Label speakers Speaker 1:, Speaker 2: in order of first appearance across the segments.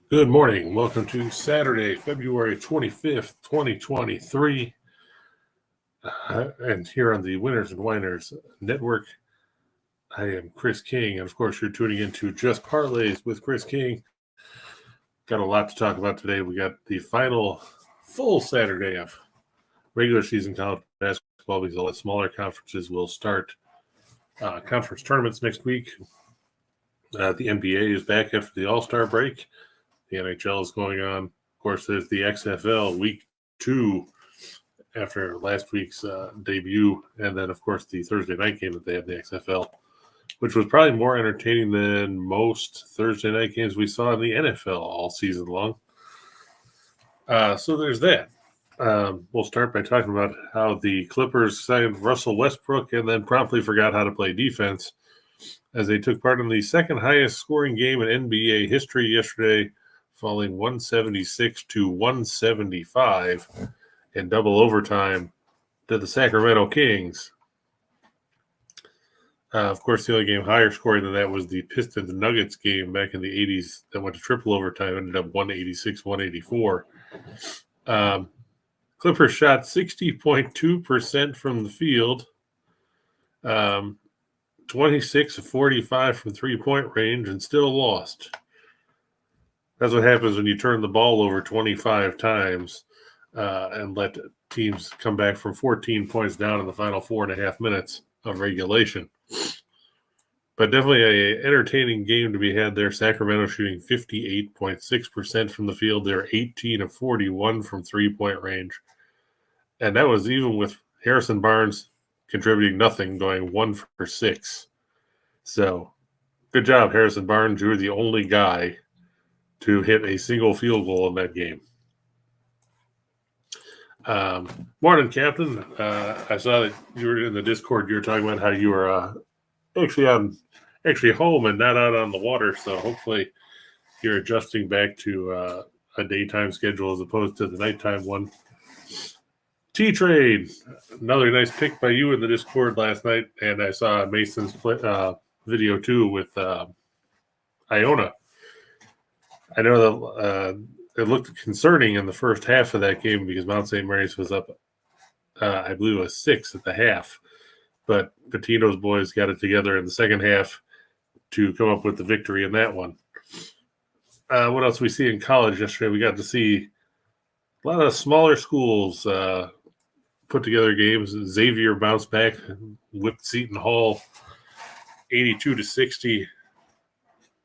Speaker 1: Good morning. Welcome to Saturday, February 25th, 2023. And here on the Winners and Winers Network, I am Chris King. And of course, you're tuning into Just Parlays with Chris King. Got a lot to talk about today. We got the final full Saturday of regular season college basketball because all the smaller conferences will start conference tournaments next week. The NBA is back after the All-Star break. The NHL is going on. Of course, there's the XFL week 2 after last week's debut. And then, of course, the Thursday night game that they had in the XFL, which was probably more entertaining than most Thursday night games we saw in the NFL all season long. So there's that. We'll start by talking about how the Clippers signed Russell Westbrook and then promptly forgot how to play defense as they took part in the second highest scoring game in NBA history yesterday, falling 176-175 in double overtime to the Sacramento Kings. Of course, the only game higher scoring than that was the Pistons-Nuggets game back in the 80s that went to triple overtime, ended up 186-184. Clippers shot 60.2% from the field, 26-45 from three-point range, and still lost. That's what happens when you turn the ball over 25 times and let teams come back from 14 points down in the final 4.5 minutes of regulation. But definitely an entertaining game to be had there. Sacramento shooting 58.6% from the field. They're 18 of 41 from three-point range. And that was even with Harrison Barnes contributing nothing, going 1 for 6. So good job, Harrison Barnes. You were the only guy to hit a single field goal in that game. Morning, Captain. I saw that you were in the Discord. You were talking about how you were actually home and not out on the water. So hopefully you're adjusting back to a daytime schedule as opposed to the nighttime one. T-Trade, another nice pick by you in the Discord last night. And I saw Mason's video too with Iona. I know that it looked concerning in the first half of that game because Mount St. Mary's was up, I believe it was 6 at the half. But Patino's boys got it together in the second half to come up with the victory in that one. What else we see in college yesterday? We got to see a lot of smaller schools put together games. Xavier bounced back, whipped Seton Hall 82-60.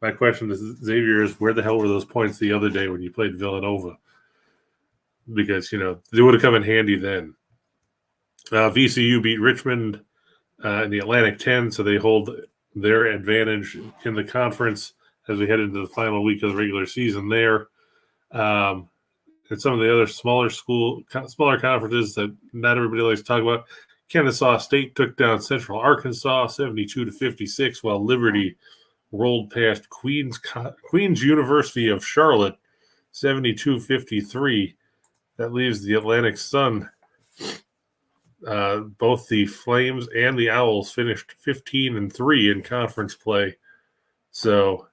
Speaker 1: My question to Xavier is, where the hell were those points the other day when you played Villanova? Because, they would have come in handy then. VCU beat Richmond in the Atlantic 10, so they hold their advantage in the conference as we head into the final week of the regular season there. And some of the other smaller conferences that not everybody likes to talk about, Kennesaw State took down Central Arkansas 72-56, while Liberty rolled past Queens University of Charlotte 72-53. That leaves the Atlantic Sun. Both the Flames and the Owls finished 15-3 in conference play. So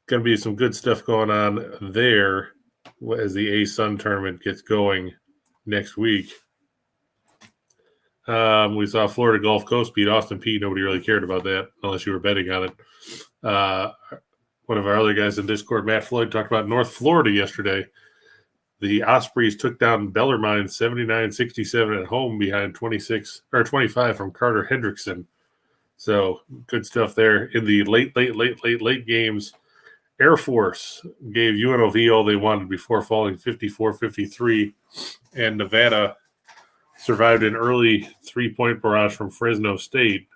Speaker 1: going to be some good stuff going on there as the A-Sun tournament gets going next week. We saw Florida Gulf Coast beat Austin Peay. Nobody really cared about that unless you were betting on it. One of our other guys in Discord, Matt Floyd, talked about North Florida yesterday. The Ospreys took down Bellarmine 79-67 at home behind 25 from Carter Hendrickson. So good stuff there. In the late games, Air Force gave UNLV all they wanted before falling 54-53, and Nevada survived an early three-point barrage from Fresno State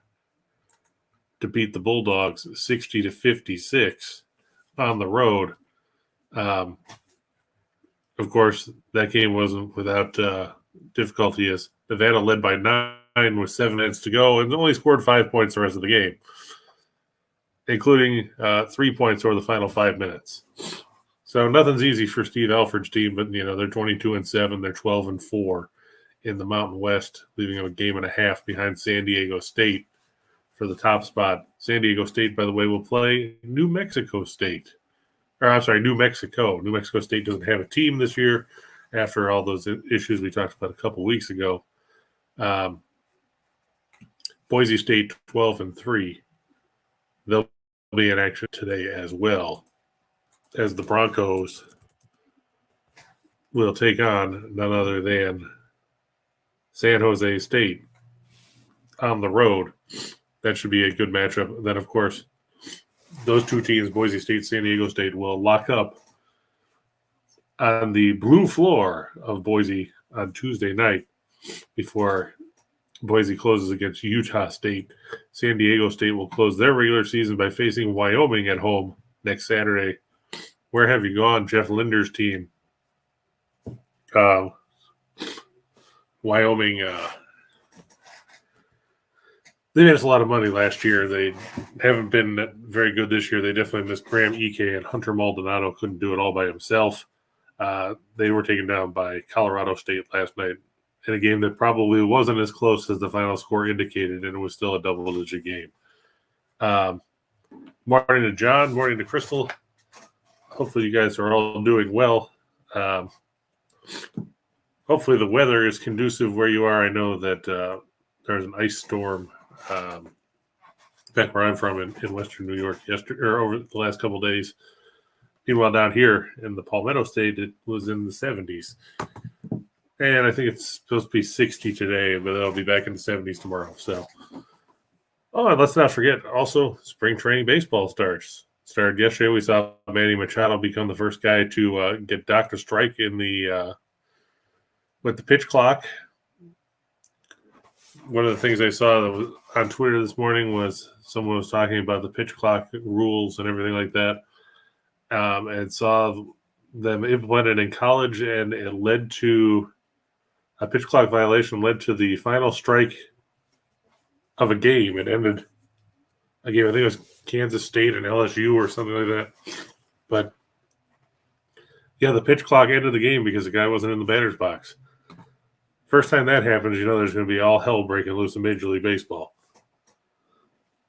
Speaker 1: to beat the Bulldogs 60-56 on the road. Of course, that game wasn't without difficulty as Nevada led by 9 with 7 minutes to go and only scored 5 points the rest of the game, including 3 points over the final 5 minutes. So nothing's easy for Steve Alford's team, but they're 22-7, they're 12-4 in the Mountain West, leaving them a game and a half behind San Diego State for the top spot. San Diego State, by the way, will play New Mexico State New Mexico. New Mexico State doesn't have a team this year after all those issues we talked about a couple weeks ago. Boise State 12-3. They'll be in action today as well, as the Broncos will take on none other than San Jose State on the road. That should be a good matchup. Then, of course, those two teams, Boise State, San Diego State, will lock up on the blue floor of Boise on Tuesday night before Boise closes against Utah State. San Diego State will close their regular season by facing Wyoming at home next Saturday. Where have you gone, Jeff Linder's team? Wyoming, they made us a lot of money last year. They haven't been very good this year. They definitely missed Graham Ike, and Hunter Maldonado couldn't do it all by himself. They were taken down by Colorado State last night in a game that probably wasn't as close as the final score indicated, and it was still a double-digit game. Morning to John, morning to Crystal. Hopefully you guys are all doing well. Hopefully the weather is conducive where you are. I know that there's an ice storm back where I'm from in Western New York yesterday or over the last couple of days. Meanwhile, down here in the Palmetto State, it was in the 70s. And I think it's supposed to be 60 today, but it'll be back in the 70s tomorrow. So, and let's not forget, also, spring training baseball started yesterday. We saw Manny Machado become the first guy to get docked a strike in the with the pitch clock. One of the things I saw that was on Twitter this morning was someone was talking about the pitch clock rules and everything like that, and saw them implemented in college, and it led to a pitch clock violation led to the final strike of a game. It ended a game. I think it was Kansas State and LSU or something like that. But, yeah, the pitch clock ended the game because the guy wasn't in the batter's box. First time that happens, you know there's going to be all hell breaking loose in Major League Baseball.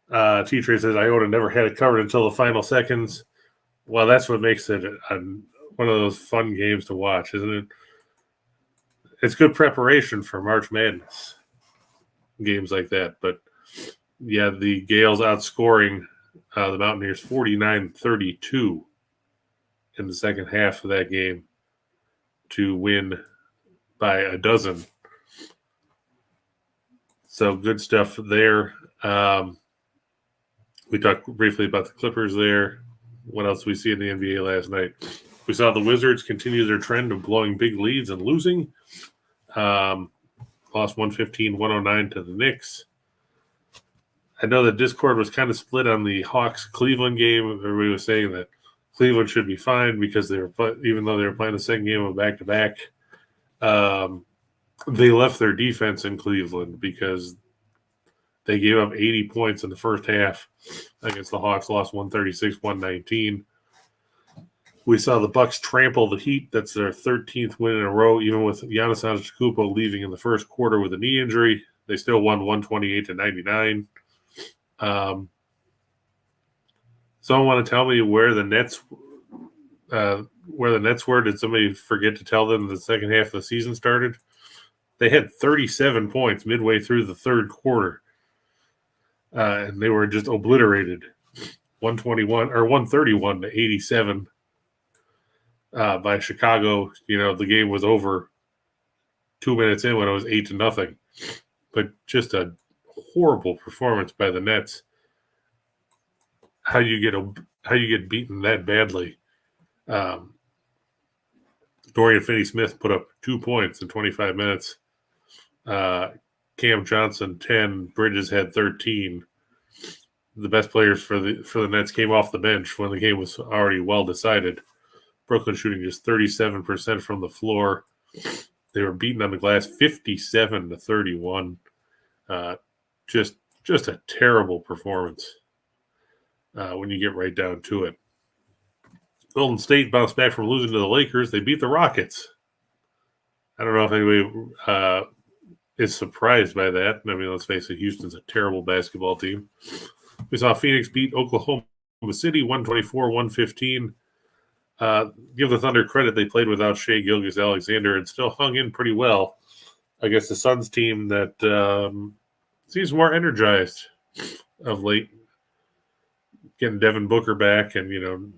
Speaker 1: T-Trey says, Iona never had it covered until the final seconds. Well, that's what makes it one of those fun games to watch, isn't it? It's good preparation for March Madness, games like that. But, yeah, the Gales outscoring the Mountaineers 49-32 in the second half of that game to win by a dozen. So good stuff there. We talked briefly about the Clippers there. What else did we see in the NBA last night? We saw the Wizards continue their trend of blowing big leads and losing. Lost 115-109 to the Knicks. I know the Discord was kind of split on the Hawks-Cleveland game. Everybody was saying that Cleveland should be fine because they were, even though they were playing the second game of back-to-back, they left their defense in Cleveland because they gave up 80 points in the first half against the Hawks, lost 136-119. We saw the Bucks trample the Heat. That's their 13th win in a row, even with Giannis Antetokounmpo leaving in the first quarter with a knee injury. They still won 128-99. Someone want to tell me where the Nets were? Did somebody forget to tell them the second half of the season started? They had 37 points midway through the third quarter, and they were just obliterated, 131-87 by Chicago. You know, the game was over 2 minutes in when it was 8-0. But just a horrible performance by the Nets. How you get beaten that badly? Dorian Finney-Smith put up 2 points in 25 minutes. Cam Johnson 10. Bridges had 13. The best players for the Nets came off the bench when the game was already well decided. Brooklyn shooting just 37% from the floor. They were beaten on the glass 57-31. Just a terrible performance when you get right down to it. Golden State bounced back from losing to the Lakers. They beat the Rockets. I don't know if anybody is surprised by that. I mean, let's face it, Houston's a terrible basketball team. We saw Phoenix beat Oklahoma City 124-115. give the Thunder credit. They played without Shai Gilgeous-Alexander and still hung in pretty well against the Suns team that seems more energized of late. Getting Devin Booker back, and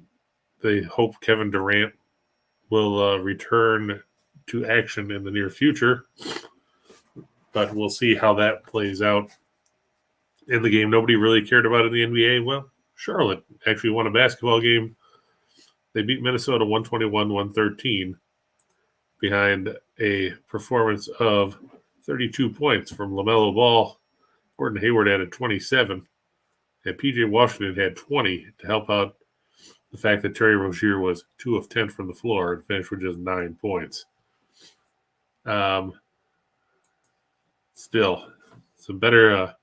Speaker 1: they hope Kevin Durant will return to action in the near future. But we'll see how that plays out. In the game nobody really cared about in the NBA, well, Charlotte actually won a basketball game. They beat Minnesota 121-113 behind a performance of 32 points from LaMelo Ball. Gordon Hayward added 27, and P.J. Washington had 20 to help out the fact that Terry Rozier was 2 of 10 from the floor and finished with just 9 points. Still, some better...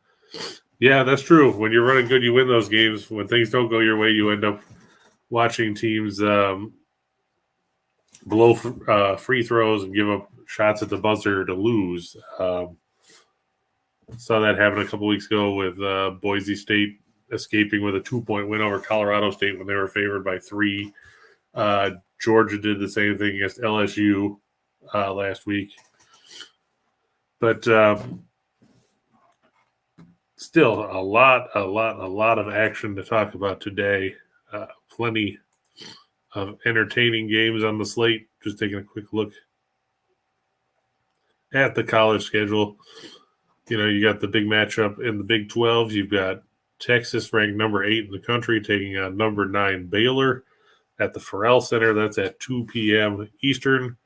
Speaker 1: yeah, that's true. When you're running good, you win those games. When things don't go your way, you end up watching teams blow free throws and give up shots at the buzzer to lose. Saw that happen a couple weeks ago with Boise State escaping with a 2-point win over Colorado State when they were favored by 3. Georgia did the same thing against LSU last week. But still a lot of action to talk about today. Plenty of entertaining games on the slate. Just taking a quick look at the college schedule. You got the big matchup in the Big 12. You've got Texas ranked number 8 in the country taking on number 9 Baylor at the Farrell Center. That's at 2 p.m. Eastern.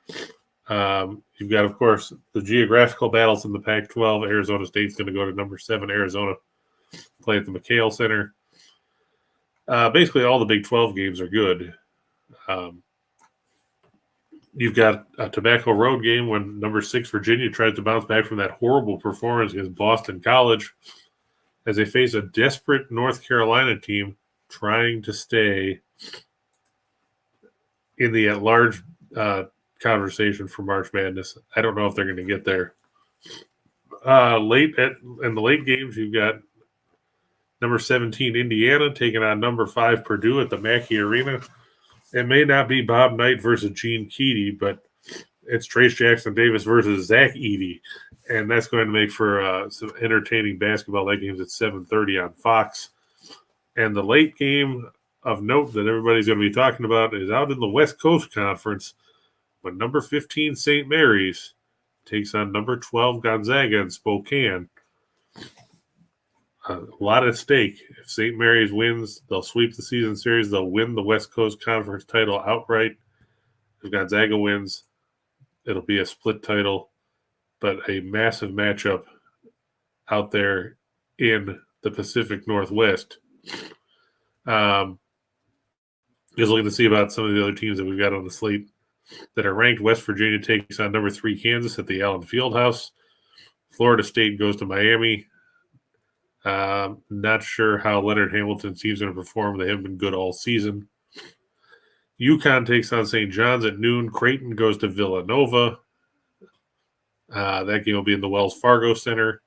Speaker 1: You've got, of course, the geographical battles in the Pac-12. Arizona State's going to go to number 7 Arizona, play at the McHale Center. Basically, all the Big 12 games are good. You've got a Tobacco Road game when number 6 Virginia tries to bounce back from that horrible performance against Boston College as they face a desperate North Carolina team trying to stay in the at-large conversation for March Madness. I don't know if they're going to get there. In the late games, you've got number 17 Indiana taking on number 5 Purdue at the Mackey Arena. It may not be Bob Knight versus Gene Keady, but it's Trace Jackson Davis versus Zach Edey, and that's going to make for some entertaining basketball. That game's at 7:30 on Fox. And the late game of note that everybody's going to be talking about is out in the West Coast Conference when number 15 St. Mary's takes on number 12 Gonzaga in Spokane. A lot at stake. If St. Mary's wins, they'll sweep the season series. They'll win the West Coast Conference title outright. If Gonzaga wins, it'll be a split title, but a massive matchup out there in the Pacific Northwest. Just looking to see about some of the other teams that we've got on the slate that are ranked. West Virginia takes on number 3 Kansas at the Allen Fieldhouse. Florida State goes to Miami. Not sure how Leonard Hamilton's team's going to perform. They haven't been good all season. UConn takes on St. John's at noon. Creighton goes to Villanova. That game will be in the Wells Fargo Center.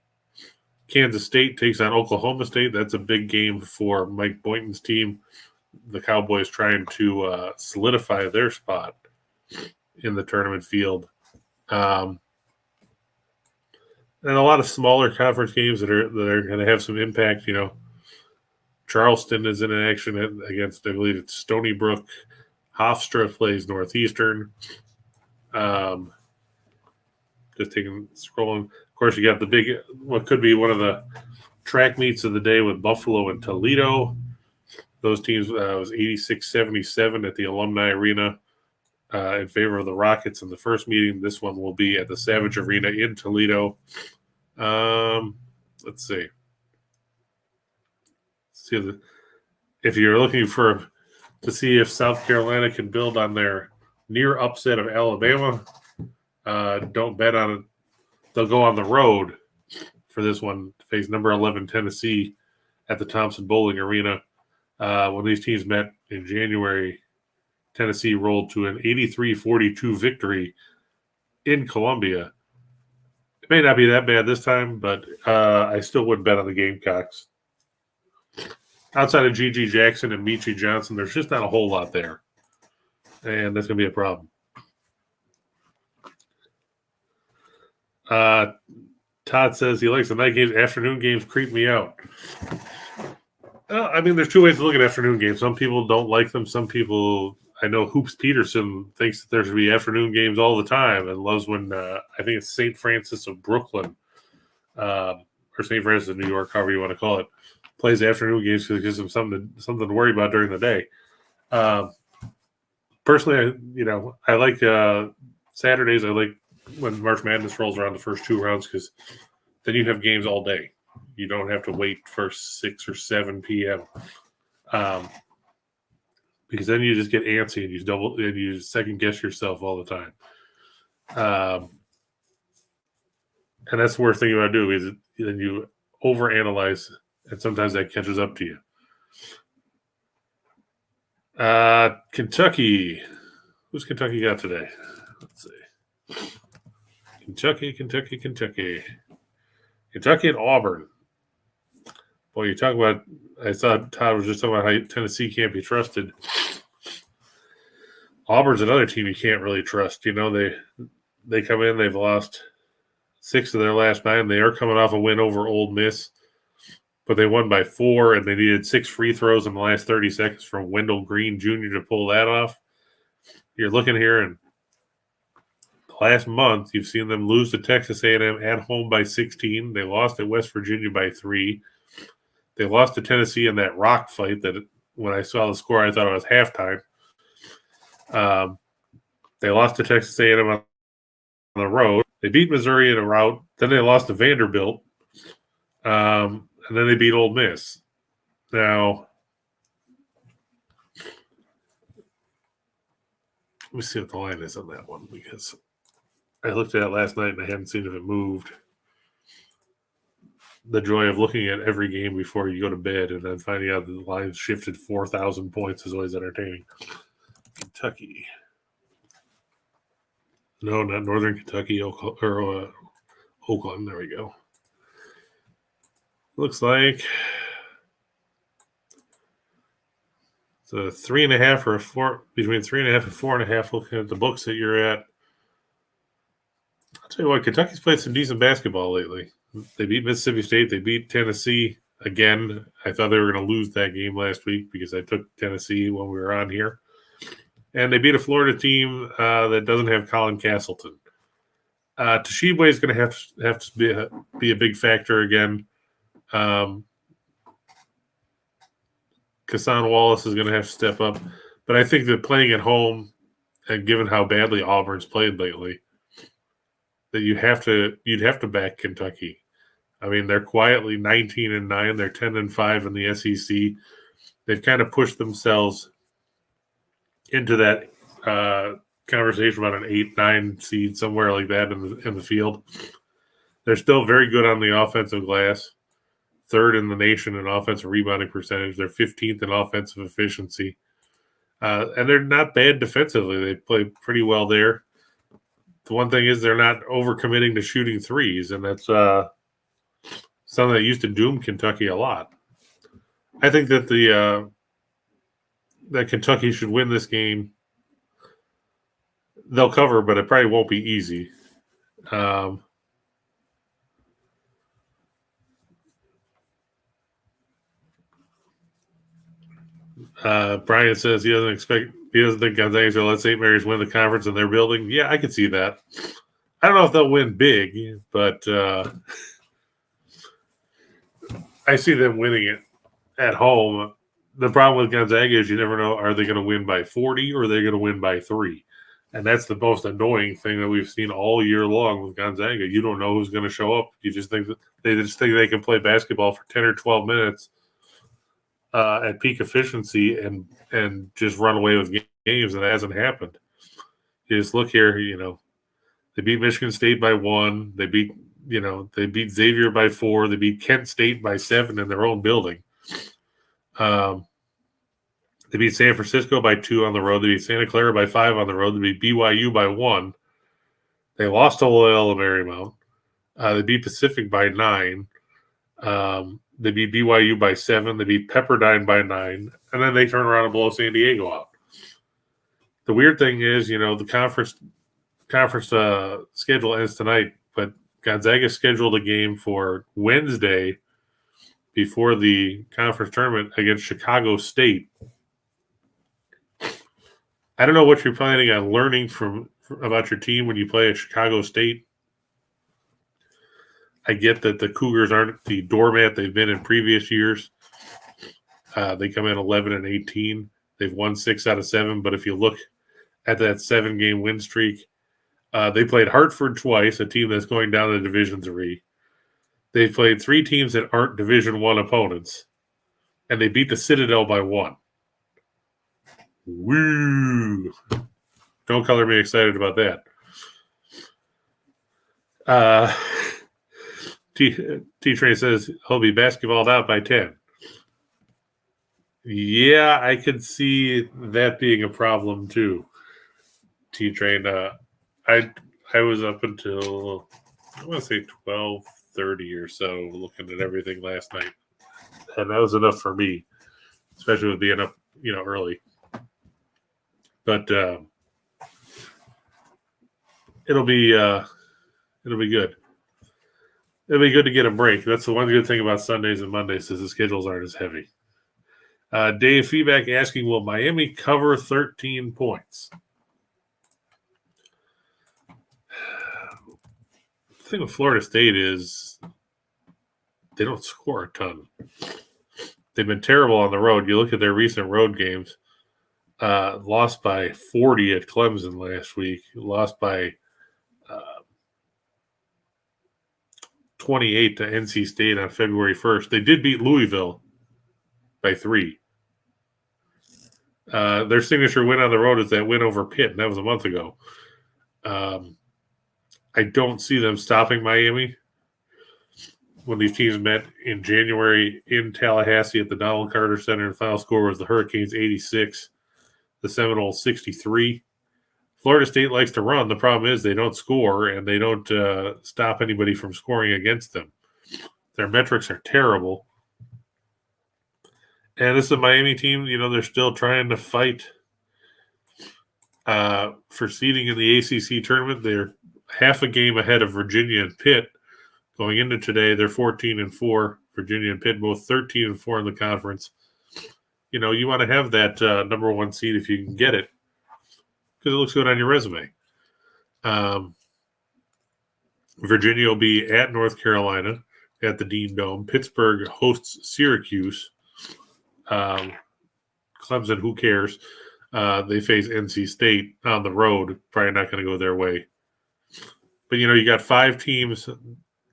Speaker 1: Kansas State takes on Oklahoma State. That's a big game for Mike Boynton's team. The Cowboys trying to solidify their spot in the tournament field. And a lot of smaller conference games that are going to have some impact. Charleston is in action against, I believe it's Stony Brook. Hofstra plays Northeastern. Just scrolling. Of course, you got the big, what could be one of the track meets of the day with Buffalo and Toledo. Those teams was 86-77 at the Alumni Arena in favor of the Rockets in the first meeting. This one will be at the Savage Arena in Toledo. Let's see. If you're looking to see if South Carolina can build on their near upset of Alabama, don't bet on it. They'll go on the road for this one to face number 11 Tennessee at the Thompson Bowling Arena. When these teams met in January, Tennessee rolled to an 83-42 victory in Columbia. It may not be that bad this time, but I still would bet on the Gamecocks. Outside of G.G. Jackson and Michie Johnson, there's just not a whole lot there. and that's going to be a problem. Todd says he likes the night games. Afternoon games creep me out. I mean, there's two ways to look at afternoon games. Some people don't like them. Some people, I know Hoops Peterson thinks that there should be afternoon games all the time and loves when, I think it's St. Francis of Brooklyn, or St. Francis of New York, however you want to call it, plays afternoon games because it gives them something to worry about during the day. Personally, I like Saturdays. I like when March Madness rolls around the first two rounds because then you have games all day. You don't have to wait for 6 or 7 p.m. Because then you just get antsy and you second guess yourself all the time. And that's the worst thing you want to do is then you overanalyze, and sometimes that catches up to you. Kentucky. Who's Kentucky got today? Let's see. Kentucky and Auburn. Boy, you talk about. I thought Todd was just talking about how Tennessee can't be trusted. Auburn's another team you can't really trust. They come in. They've lost 6 of their last 9. They are coming off a win over Ole Miss, but they won by 4, and they needed 6 free throws in the last 30 seconds from Wendell Green Jr. to pull that off. You're looking here, and last month you've seen them lose to Texas A&M at home by 16. They lost at West Virginia by 3. They lost to Tennessee in that rock fight that when I saw the score, I thought it was halftime. They lost to Texas A&M on the road. They beat Missouri in a rout. Then they lost to Vanderbilt. And then they beat Ole Miss. Now, let me see what the line is on that one because I looked at it last night and I hadn't seen if it moved. The joy of looking at every game before you go to bed and then finding out the line shifted 4,000 points is always entertaining. Kentucky. No, not Northern Kentucky or Oakland. There we go. Looks like it's a 3.5 or a 4, between 3.5 and 4.5. Looking at the books that you're at, I'll tell you what, Kentucky's played some decent basketball lately. They beat Mississippi State. They beat Tennessee again. I thought they were going to lose that game last week because I took Tennessee when we were on here. And they beat a Florida team that doesn't have Colin Castleton. Toshibwe is going to have to be a big factor again. Kassan Wallace is going to have to step up. But I think that playing at home, and given how badly Auburn's played lately, that you'd have to back Kentucky. I mean, they're quietly 19-9. They're 10-5 in the SEC. They've kind of pushed themselves into that conversation about an 8-9 seed, somewhere like that in the field. They're still very good on the offensive glass, 3rd in the nation in offensive rebounding percentage. They're 15th in offensive efficiency. And they're not bad defensively. They play pretty well there. The one thing is they're not overcommitting to shooting threes, and that's something that used to doom Kentucky a lot. I think that that Kentucky should win this game. They'll cover, but it probably won't be easy. Brian says he doesn't think Gonzaga's going to let St. Mary's win the conference in their building. Yeah, I could see that. I don't know if they'll win big, but I see them winning it at home. The problem with Gonzaga is you never know, are they going to win by 40 or are they going to win by 3? And that's the most annoying thing that we've seen all year long with Gonzaga. You don't know who's going to show up. You just think that they can play basketball for 10 or 12 minutes at peak efficiency and just run away with games, and it hasn't happened. You just look here, they beat Michigan State by 1. They beat Xavier by 4. They beat Kent State by 7 in their own building. They beat San Francisco by 2 on the road. They beat Santa Clara by 5 on the road. They beat BYU by 1. They lost to Loyola Marymount. They beat Pacific by 9. They beat BYU by 7. They beat Pepperdine by 9. And then they turn around and blow San Diego out. The weird thing is, the conference schedule ends tonight, but Gonzaga scheduled a game for Wednesday before the conference tournament against Chicago State. I don't know what you're planning on learning about your team when you play at Chicago State. I get that the Cougars aren't the doormat they've been in previous years. They come in 11-18. They've won 6 out of 7. But if you look at that 7-game win streak, they played Hartford twice, a team that's going down to Division III. They've played 3 teams that aren't Division I opponents, and they beat the Citadel by 1. Woo! Don't color me excited about that. T-Train says he'll be basketballed out by 10. Yeah, I could see that being a problem too. T-Train, I was up until I want to say 12:30 or so looking at everything last night, and that was enough for me, especially with being up early. But it'll be good. It'll be good to get a break. That's the one good thing about Sundays and Mondays is the schedules aren't as heavy. Dave Feedback asking, will Miami cover 13 points? The thing with Florida State is they don't score a ton. They've been terrible on the road. You look at their recent road games, lost by 40 at Clemson last week, lost by 28 to NC State on February 1st. They did beat Louisville by 3. Their signature win on the road is that win over Pitt, and that was a month ago. I don't see them stopping Miami. When these teams met in January in Tallahassee at the Donald Carter Center, and final score was the Hurricanes 86, the Seminoles 63. Florida State likes to run. The problem is they don't score, and they don't stop anybody from scoring against them. Their metrics are terrible. And this is a Miami team, they're still trying to fight for seeding in the ACC tournament. They're half a game ahead of Virginia and Pitt. Going into today, they're 14-4. Virginia and Pitt both 13-4 in the conference. You want to have that number 1 seed if you can get it, because it looks good on your resume. Virginia will be at North Carolina at the Dean Dome. Pittsburgh hosts Syracuse. Clemson, who cares? They face NC State on the road. Probably not going to go their way. But, you got 5 teams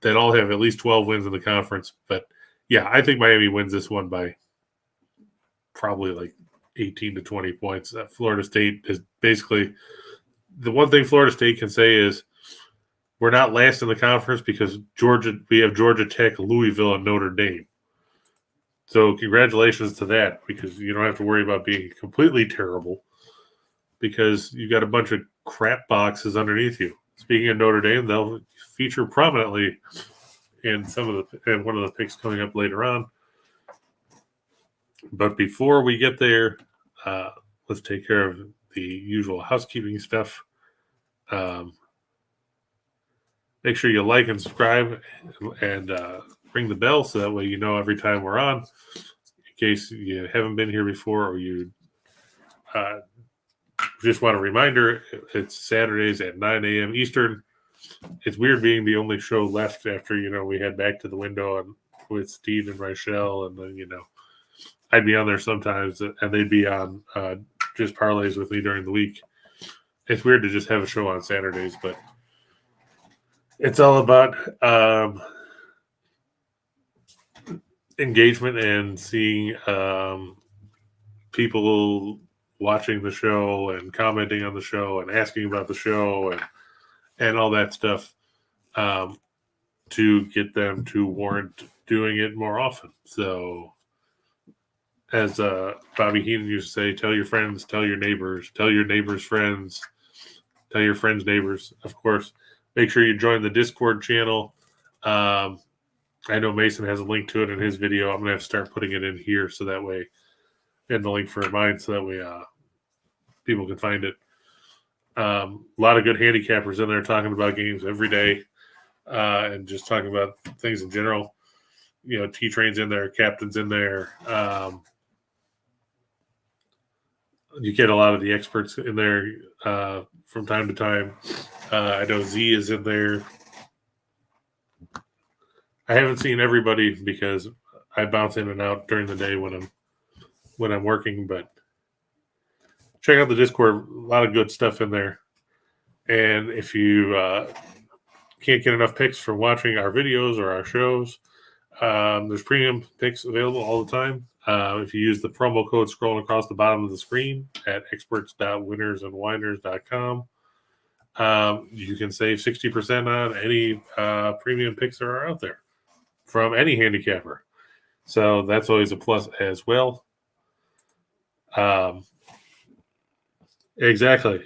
Speaker 1: that all have at least 12 wins in the conference. But, yeah, I think Miami wins this one by probably like 18 to 20 points. Florida State is basically – the one thing Florida State can say is we're not last in the conference because we have Georgia Tech, Louisville, and Notre Dame. So congratulations to that, because you don't have to worry about being completely terrible because you got a bunch of crap boxes underneath you. Speaking of Notre Dame, they'll feature prominently in one of the picks coming up later on. But before we get there, let's take care of the usual housekeeping stuff. Make sure you like and subscribe and ring the bell so that way you know every time we're on. In case you haven't been here before or you just want a reminder, it's Saturdays at 9 a.m. Eastern. It's weird being the only show left after, we head back to the window with Steve and Rachelle, and then, I'd be on there sometimes, and they'd be on Just Parlays with me during the week. It's weird to just have a show on Saturdays, but it's all about engagement and seeing people watching the show and commenting on the show and asking about the show and all that stuff to get them to warrant doing it more often. So as Bobby Heenan used to say, tell your friends, tell your neighbors friends, tell your friends' neighbors. Of course, make sure you join the Discord channel. I know Mason has a link to it in his video. I'm going to have to start putting it in here so that way, and the link for mine so that way people can find it. A lot of good handicappers in there talking about games every day and just talking about things in general. T-Train's in there, Captain's in there. You get a lot of the experts in there from time to time. I know Z is in there. I haven't seen everybody because I bounce in and out during the day when I'm working, but check out the Discord. A lot of good stuff in there. And if you can't get enough picks from watching our videos or our shows, there's premium picks available all the time. If you use the promo code scrolling across the bottom of the screen at experts.winnersandwhiners.com, you can save 60% on any premium picks that are out there from any handicapper. So that's always a plus as well. Exactly.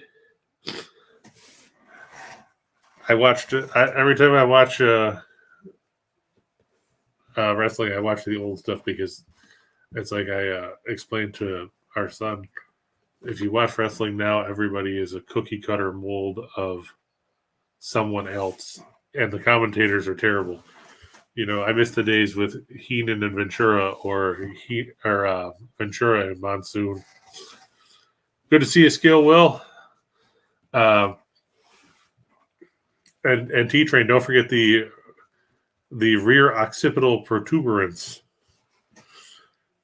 Speaker 1: Every time I watch wrestling, I watch the old stuff because it's like I explained to our son, if you watch wrestling now, everybody is a cookie cutter mold of someone else, and the commentators are terrible. I miss the days with Heenan and Ventura or Ventura and Monsoon. Good to see you, Skill Will. And T-Train, don't forget the rear occipital protuberance.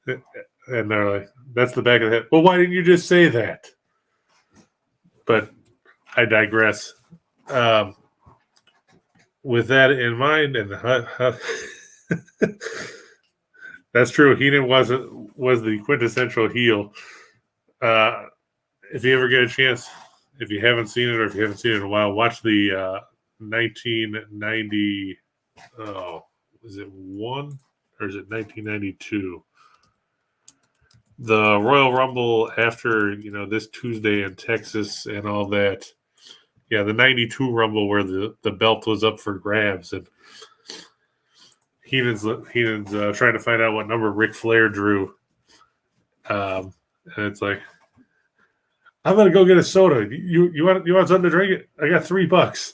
Speaker 1: And they're like, that's the back of the head. Well, why didn't you just say that? But I digress. With that in mind, and that's true. Heenan was the quintessential heel. If you ever get a chance, if you haven't seen it or if you haven't seen it in a while, watch the 1990. Oh, is it 1 or is it 1992? The Royal Rumble after this Tuesday in Texas and all that. Yeah, the 92 Rumble where the belt was up for grabs, and Heenan's trying to find out what number Ric Flair drew. And it's like, I'm gonna go get a soda. You want something to drink? I got $3.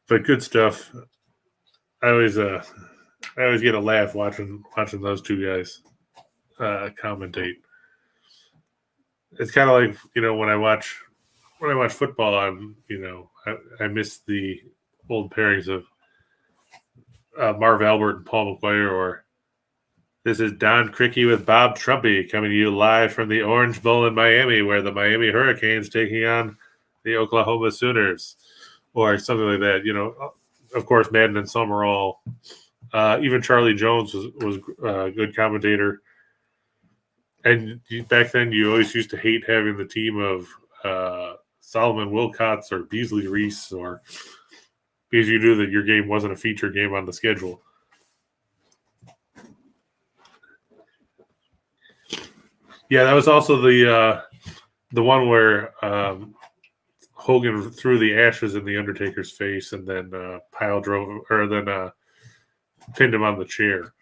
Speaker 1: But good stuff. I always get a laugh watching those two guys commentate. It's kind of like when I watch football, I miss the old pairings of Marv Albert and Paul McGuire, or this is Don Criqui with Bob Trumpy coming to you live from the Orange Bowl in Miami, where the Miami Hurricanes taking on the Oklahoma Sooners, or something like that. Of course, Madden and Summerall. Even Charlie Jones was a good commentator. And back then, you always used to hate having the team of Solomon Wilcots or Beasley Reese, or because you knew that your game wasn't a feature game on the schedule. Yeah, that was also the one where Hogan threw the ashes in the Undertaker's face, and then pinned him on the chair.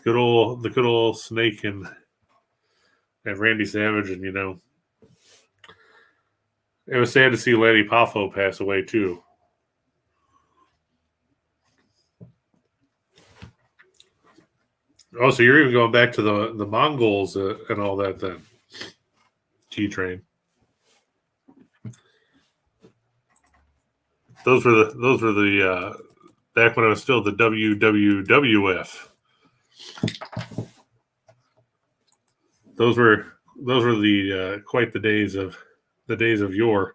Speaker 1: The good old Snake and Randy Savage, and it was sad to see Lanny Poffo pass away too. Oh, so you're even going back to the Mongols and all that then? T-Train. Those were the back when I was still the WWWF. Those were the quite the days of yore.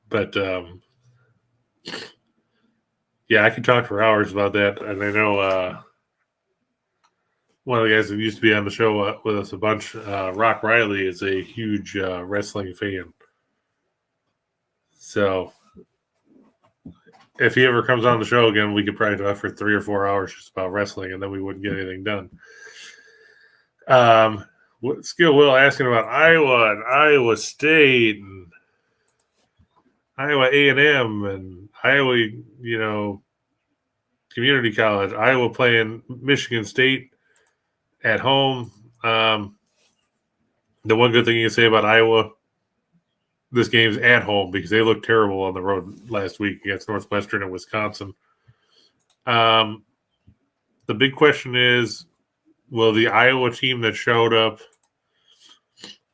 Speaker 1: But yeah, I could talk for hours about that, and I know one of the guys that used to be on the show with us a bunch, Rock Riley, is a huge wrestling fan. So if he ever comes on the show again, we could probably talk for 3 or 4 hours just about wrestling, and then we wouldn't get anything done. Skill Will asking about Iowa and Iowa State and Iowa A&M and Iowa, community college. Iowa playing Michigan State at home. The one good thing you can say about Iowa, this game's at home because they looked terrible on the road last week against Northwestern and Wisconsin. The big question is, will the Iowa team that showed up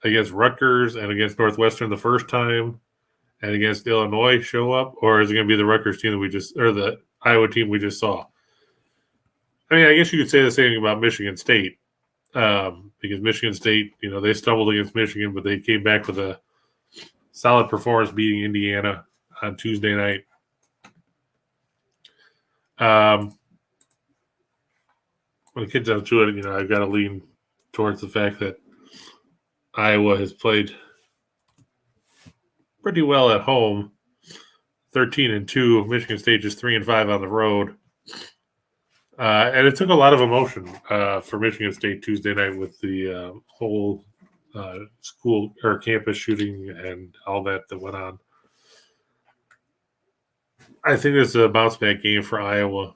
Speaker 1: against Rutgers and against Northwestern the first time and against Illinois show up, or is it going to be the Rutgers team or the Iowa team we just saw? I mean, I guess you could say the same thing about Michigan State, because Michigan State, they stumbled against Michigan, but they came back with a solid performance beating Indiana on Tuesday night. When it gets down to it, I've got to lean towards the fact that Iowa has played pretty well at home, 13-2. Michigan State just 3-5 on the road. And it took a lot of emotion for Michigan State Tuesday night with the whole school or campus shooting and all that went on. I think this is a bounce back game for Iowa.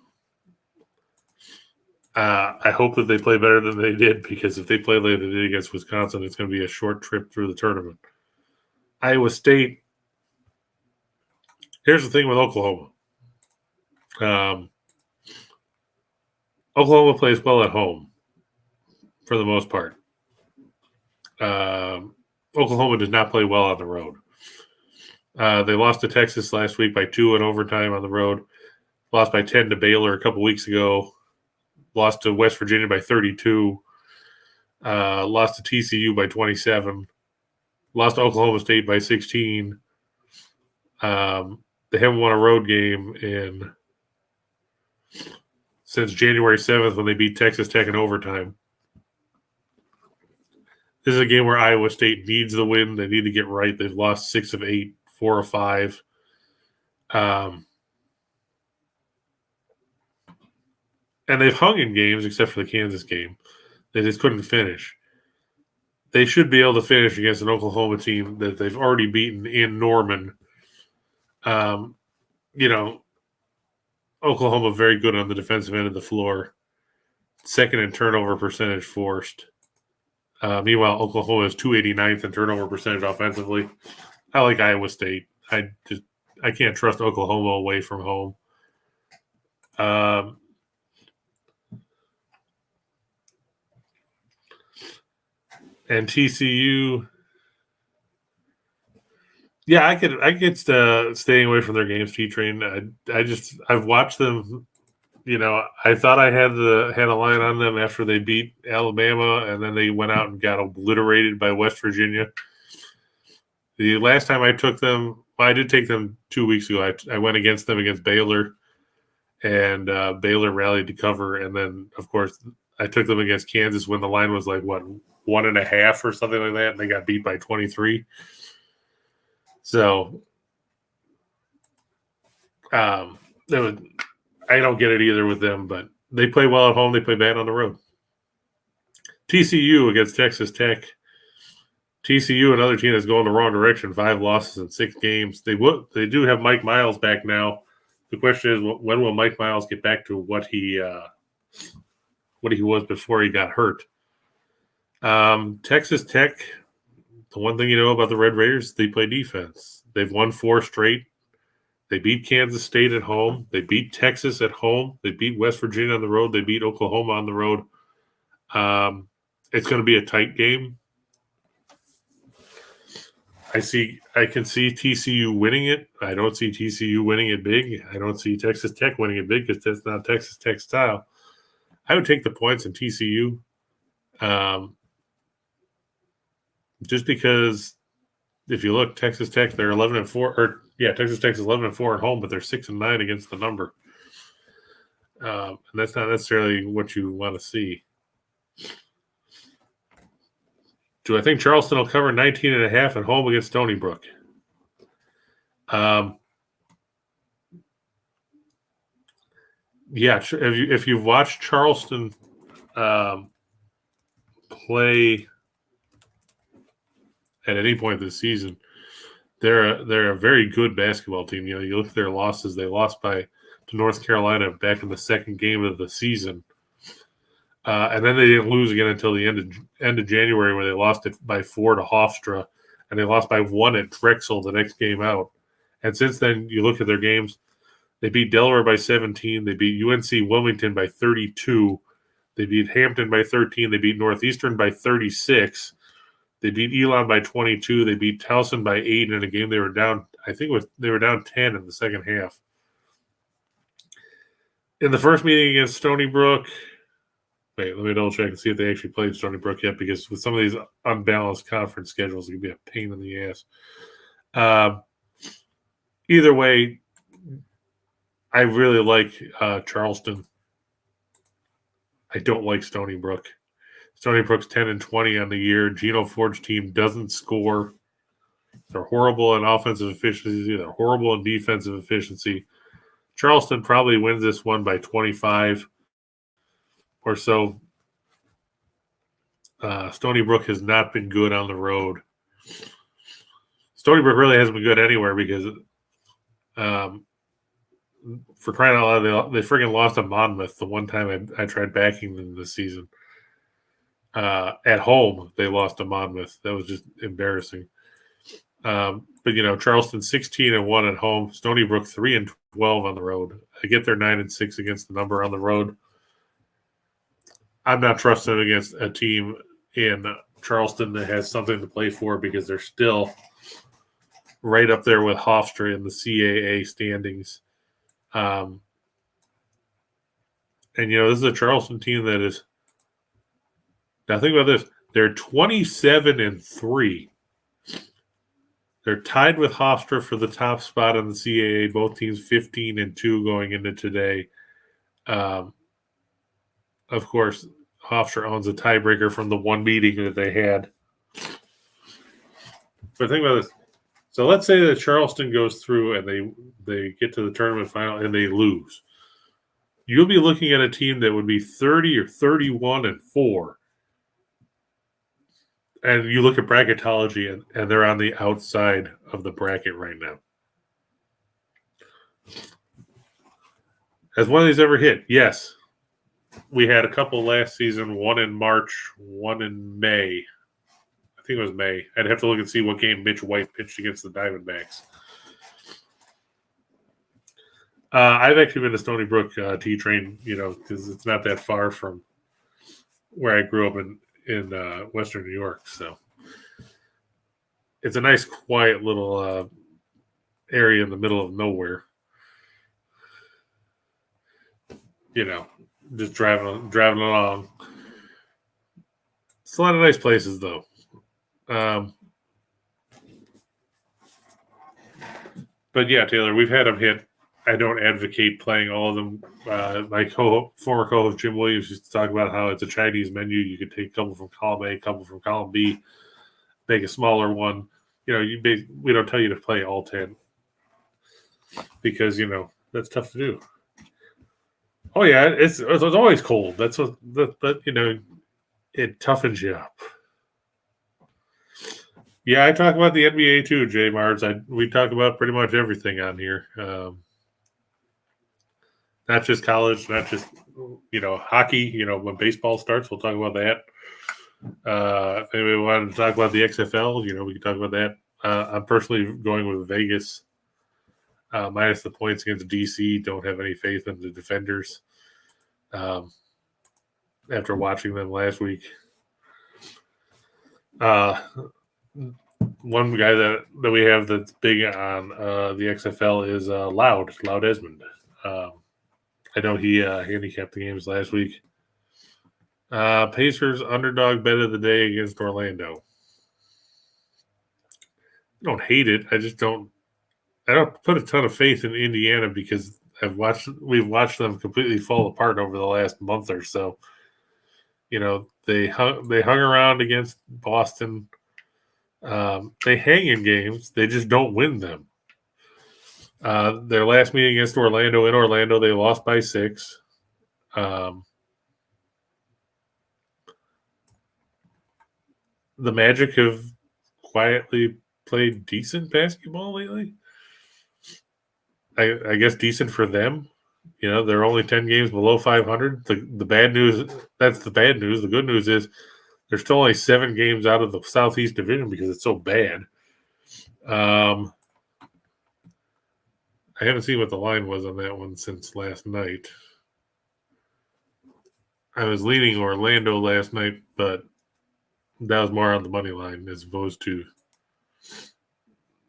Speaker 1: I hope that they play better than they did, because if they play like they did against Wisconsin, it's going to be a short trip through the tournament. Iowa State. Here's the thing with Oklahoma. Oklahoma plays well at home for the most part. Oklahoma does not play well on the road. They lost to Texas last week by 2 in overtime on the road. Lost by 10 to Baylor a couple weeks ago. Lost to West Virginia by 32. Lost to TCU by 27. Lost to Oklahoma State by 16. They haven't won a road game since January 7th when they beat Texas Tech in overtime. This is a game where Iowa State needs the win. They need to get right. They've lost 6 of 8, 4 of 5. And they've hung in games except for the Kansas game. They just couldn't finish. They should be able to finish against an Oklahoma team that they've already beaten in Norman. Oklahoma very good on the defensive end of the floor. Second in turnover percentage forced. Meanwhile, Oklahoma is 289th in turnover percentage offensively. I like Iowa State. I can't trust Oklahoma away from home. And TCU, yeah, I could staying away from their games. T-Train. I've watched them. I thought I had a line on them after they beat Alabama, and then they went out and got obliterated by West Virginia. The last time I took them, I did take them 2 weeks ago. I went against them against Baylor, and Baylor rallied to cover. And then, of course, I took them against Kansas when the line was like, 1.5 or something like that, and they got beat by 23. So, I don't get it either with them, but they play well at home. They play bad on the road. TCU against Texas Tech. TCU, another team that's going the wrong direction. 5 losses in 6 games. They do have Mike Miles back now. The question is, when will Mike Miles get back to what he was before he got hurt? Texas Tech. The one thing you know about the Red Raiders, they play defense. They've won 4 straight. They beat Kansas State at home. They beat Texas at home. They beat West Virginia on the road. They beat Oklahoma on the road. It's going to be a tight game. I can see TCU winning it. I don't see TCU winning it big. I don't see Texas Tech winning it big because that's not Texas Tech style. I would take the points in TCU. Just because if you look, Texas Tech, they're 11-4, Texas Tech is 11-4 at home, but they're 6-9 against the number. And that's not necessarily what you want to see. Do I think Charleston will cover 19.5 at home against Stony Brook? Yeah, if you've watched Charleston play at any point this season, they're a very good basketball team. You look at their losses; they lost by to North Carolina back in the second game of the season. And then they didn't lose again until the end of January, where they lost it by 4 to Hofstra, and they lost by 1 at Drexel the next game out. And since then, you look at their games, they beat Delaware by 17, they beat UNC Wilmington by 32, they beat Hampton by 13, they beat Northeastern by 36, they beat Elon by 22, they beat Towson by 8 in a game they were down, they were down 10 in the second half. In the first meeting against Stony Brook, wait, let me double check and see if they actually played Stony Brook yet, because with some of these unbalanced conference schedules, it can be a pain in the ass. Either way, I really like Charleston. I don't like Stony Brook. Stony Brook's 10-20 on the year. Gino Ford's team doesn't score. They're horrible in offensive efficiency. They're horrible in defensive efficiency. Charleston probably wins this one by 25 or so. Stony Brook has not been good on the road. Stony Brook really hasn't been good anywhere because, for crying out loud, they freaking lost to Monmouth the one time I tried backing them this season. At home, they lost to Monmouth. That was just embarrassing. But Charleston 16-1 at home. Stony Brook 3-12 on the road. I get their 9-6 against the number on the road. I'm not trusting them against a team in Charleston that has something to play for, because they're still right up there with Hofstra in the CAA standings. And this is a Charleston team that is. Now think about this: they're 27-3. They're tied with Hofstra for the top spot in the CAA. Both teams 15-2 going into today. Of course, Hofstra owns a tiebreaker from the one meeting that they had. But think about this. So let's say that Charleston goes through and they get to the tournament final and they lose. You'll be looking at a team that would be 30 or 31-4. And you look at bracketology, and they're on the outside of the bracket right now. Has one of these ever hit? Yes. We had a couple last season, one in March, one in May. I think it was May. I'd have to look and see what game Mitch White pitched against the Diamondbacks. I've actually been to Stony Brook T-Train, because it's not that far from where I grew up in Western New York. So it's a nice, quiet little area in the middle of nowhere. Just driving along. It's a lot of nice places, though. But yeah, Taylor, we've had them hit. I don't advocate playing all of them. My former co-host Jim Williams used to talk about how it's a Chinese menu. You could take a couple from column A, a couple from column B, make a smaller one. We don't tell you to play all 10 because that's tough to do. Oh yeah, it's always cold. But it toughens you up. Yeah, I talk about the NBA too, Jay Mars. We talk about pretty much everything on here. Not just college, not just hockey. When baseball starts, we'll talk about that. If anybody wanted to talk about the XFL, we can talk about that. I'm personally going with Vegas minus the points against DC. Don't have any faith in the Defenders after watching them last week. One guy that we have that's big on the XFL is Loud Esmond. I know he handicapped the games last week. Pacers underdog bet of the day against Orlando. I don't hate it. I don't put a ton of faith in Indiana because we've watched them completely fall apart over the last month or so. They hung around against Boston. They hang in games. They just don't win them. Their last meeting against Orlando in Orlando, they lost by 6. The Magic have quietly played decent basketball lately. I guess decent for them. They're only 10 games below 500. The bad news, that's the bad news. The good news is they're still only 7 games out of the Southeast Division because it's so bad. I haven't seen what the line was on that one since last night. I was leaning Orlando last night, but that was more on the money line as opposed to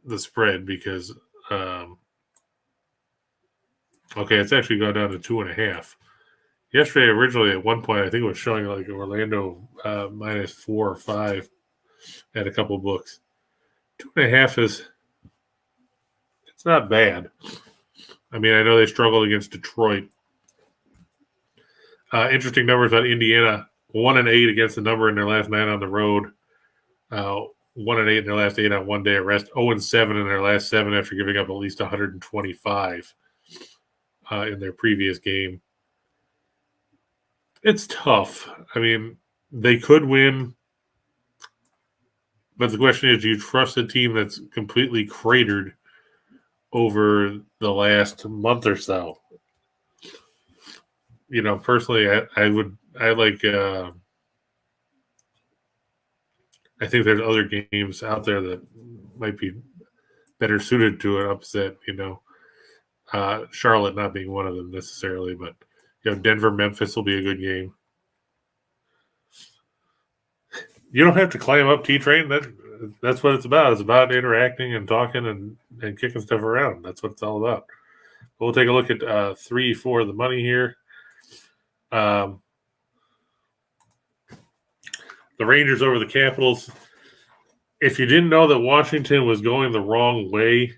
Speaker 1: the spread because, it's actually gone down to 2.5. Yesterday, originally at one point, I think it was showing like Orlando minus 4 or 5 at a couple of books. 2.5 it's not bad. I mean, I know they struggled against Detroit. Interesting numbers on Indiana: 1-8 against the number in their last 9 on the road. 1-8 in their last 8 on one day of rest. 0-7 in their last 7 after giving up at least 125 in their previous game. It's tough. I mean, they could win, but the question is, do you trust a team that's completely cratered over the last month or so? Personally, I think there's other games out there that might be better suited to an upset, Charlotte not being one of them necessarily, but Denver, Memphis will be a good game. You don't have to climb up T-Train. That's what it's about. It's about interacting and talking and kicking stuff around. That's what it's all about. We'll take a look at 3 for the money here. The Rangers over the Capitals. If you didn't know that Washington was going the wrong way,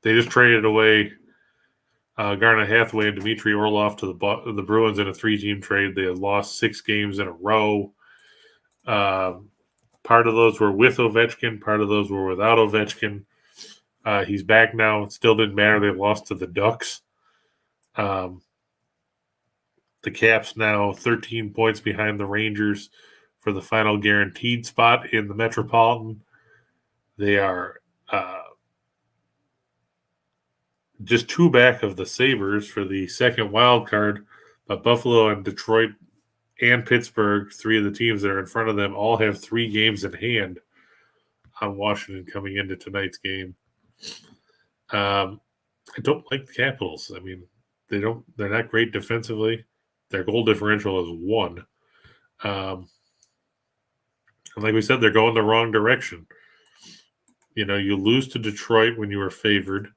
Speaker 1: they just traded away Garnet Hathaway and Dmitry Orlov to the Bruins in a 3-team trade. They had lost 6 games in a row. Part of those were with Ovechkin. Part of those were without Ovechkin. He's back now. It still didn't matter. They lost to the Ducks. The Caps now 13 points behind the Rangers for the final guaranteed spot in the Metropolitan. They are just 2 back of the Sabres for the second wild card, but Buffalo and Detroit and Pittsburgh, 3 of the teams that are in front of them, all have 3 games in hand on Washington coming into tonight's game. I don't like the Capitals. I mean, they're not great defensively. Their goal differential is 1. And like we said, they're going the wrong direction. You lose to Detroit when you were favored,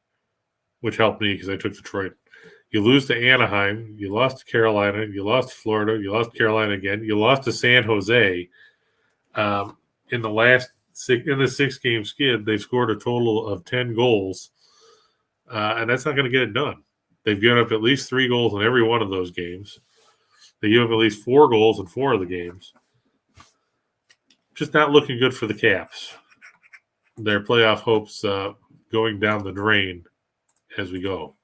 Speaker 1: which helped me because I took Detroit. You lose to Anaheim. You lost to Carolina. You lost to Florida. You lost to Carolina again. You lost to San Jose. In the 6-game skid, they've scored a total of 10 goals, and that's not going to get it done. They've given up at least 3 goals in every one of those games. They give up at least 4 goals in 4 of the games. Just not looking good for the Caps. Their playoff hopes going down the drain as we go.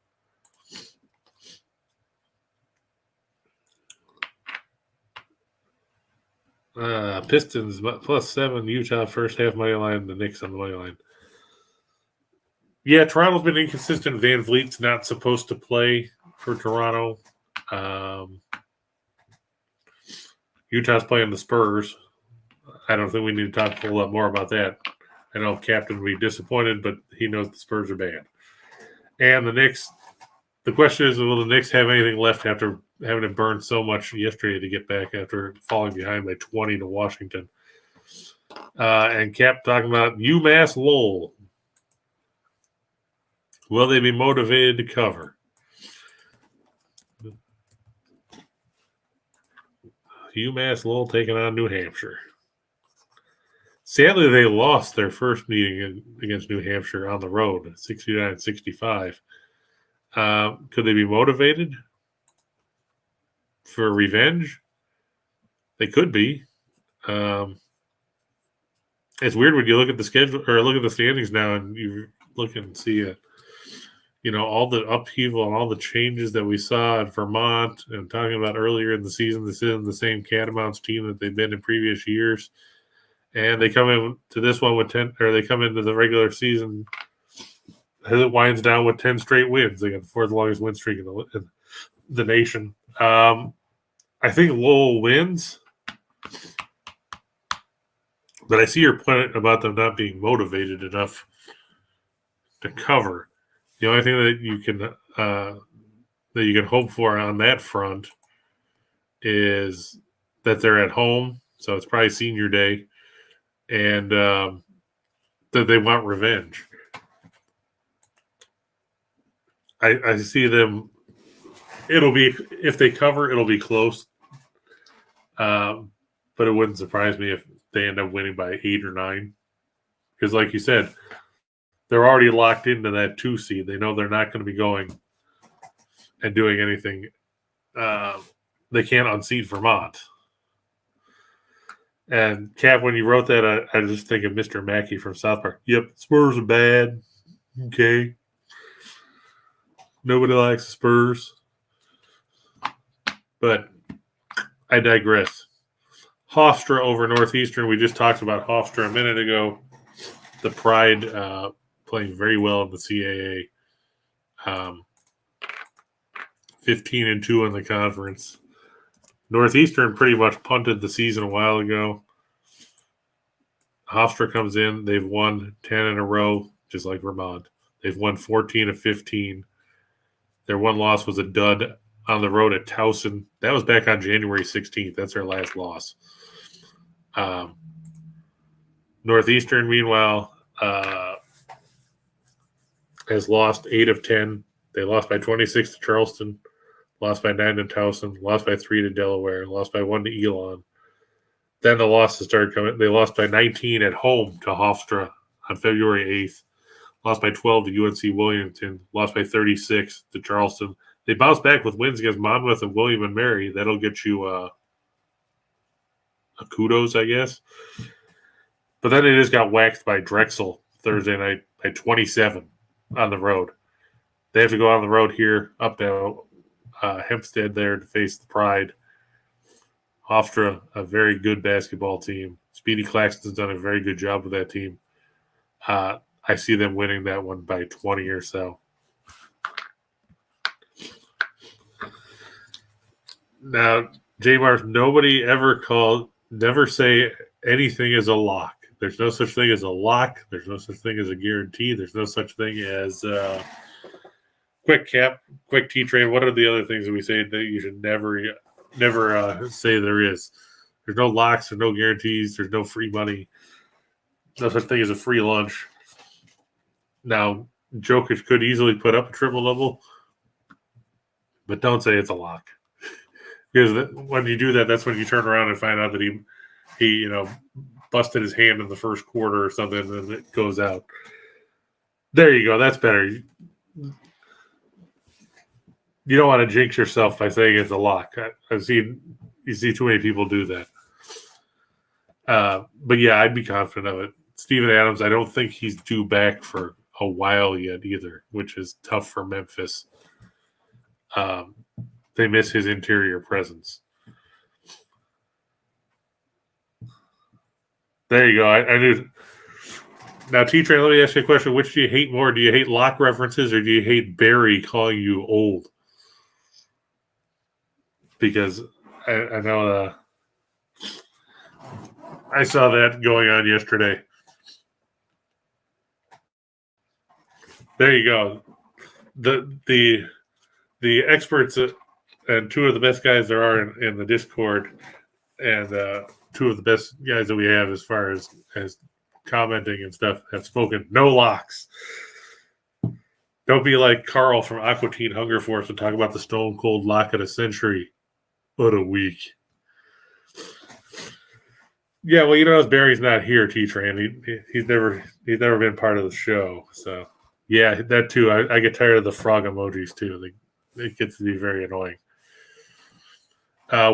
Speaker 1: Pistons +7, Utah first half money line, the Knicks on the money line. Yeah, Toronto's been inconsistent. Van Vliet's not supposed to play for Toronto. Utah's playing the Spurs. I don't think we need to talk a whole lot more about that. I know Captain will be disappointed, but he knows the Spurs are bad. And the Knicks, the question is, will the Knicks have anything left after having to burn so much yesterday to get back after falling behind by 20 to Washington? And Cap talking about UMass Lowell. Will they be motivated to cover? UMass Lowell taking on New Hampshire. Sadly, they lost their first meeting against New Hampshire on the road, 69-65. Could they be motivated for revenge? They could be. It's weird when you look at the schedule or look at the standings now, and you look and see, all the upheaval and all the changes that we saw at Vermont, and talking about earlier in the season. This isn't the same Catamounts team that they've been in previous years, and they come into this one with 10, or they come into the regular season as it winds down with 10 straight wins. They got the fourth longest win streak in the nation. I think Lowell wins, but I see your point about them not being motivated enough to cover. The only thing that you can hope for on that front is that they're at home, so it's probably senior day, and that they want revenge. I see them. It'll be, if they cover, it'll be close. But it wouldn't surprise me if they end up winning by 8 or 9, because, like you said, they're already locked into that 2 seed. They know they're not going to be going and doing anything. They can't unseed Vermont. And Cap, when you wrote that, I just think of Mr. Mackey from South Park. Yep, Spurs are bad. Okay. Nobody likes the Spurs. But I digress. Hofstra over Northeastern. We just talked about Hofstra a minute ago. The Pride playing very well in the CAA. 15-2 in the conference. Northeastern pretty much punted the season a while ago. Hofstra comes in. They've won 10 in a row, just like Vermont. They've won 14 of 15. Their one loss was a dud on the road at Towson. That was back on January 16th. That's their last loss. Northeastern, meanwhile, has lost 8 of 10. They lost by 26 to Charleston, lost by 9 to Towson, lost by 3 to Delaware, lost by 1 to Elon. Then the losses started coming. They lost by 19 at home to Hofstra on February 8th, lost by 12 to UNC Williamson, lost by 36 to Charleston. They bounced back with wins against Monmouth and William and Mary. That'll get you a kudos, I guess. But then they just got waxed by Drexel Thursday night by 27 on the road. They have to go on the road here up to Hempstead there to face the Pride. Hofstra, a very good basketball team. Speedy Claxton's done a very good job with that team. I see them winning that one by 20 or so. Now, J-Mars, nobody never say anything is a lock. There's no such thing as a lock. There's no such thing as a guarantee. There's no such thing as quick cap, quick T-trade. What are the other things that we say that you should never say there is? There's no locks. There's no guarantees. There's no free money. No such thing as a free lunch. Now, Jokic could easily put up a triple-double, but don't say it's a lock. Because when you do that, that's when you turn around and find out that he busted his hand in the first quarter or something, and it goes out. There you go. That's better. You don't want to jinx yourself by saying it's a lock. You see too many people do that. But yeah, I'd be confident of it. Steven Adams, I don't think he's due back for a while yet either, which is tough for Memphis. They miss his interior presence. There you go. I knew. Now, T-Train, let me ask you a question. Which do you hate more? Do you hate lock references or do you hate Barry calling you old? Because I know I saw that going on yesterday. There you go. The experts and two of the best guys there are in the Discord, and two of the best guys that we have as far as commenting and stuff have spoken. No locks. Don't be like Carl from Aqua Teen Hunger Force and talk about the Stone Cold Lock of the Century. What a week. Yeah, well, Barry's not here, T-Train. He's never been part of the show. So, yeah, that too. I get tired of the frog emojis too. It gets to be very annoying.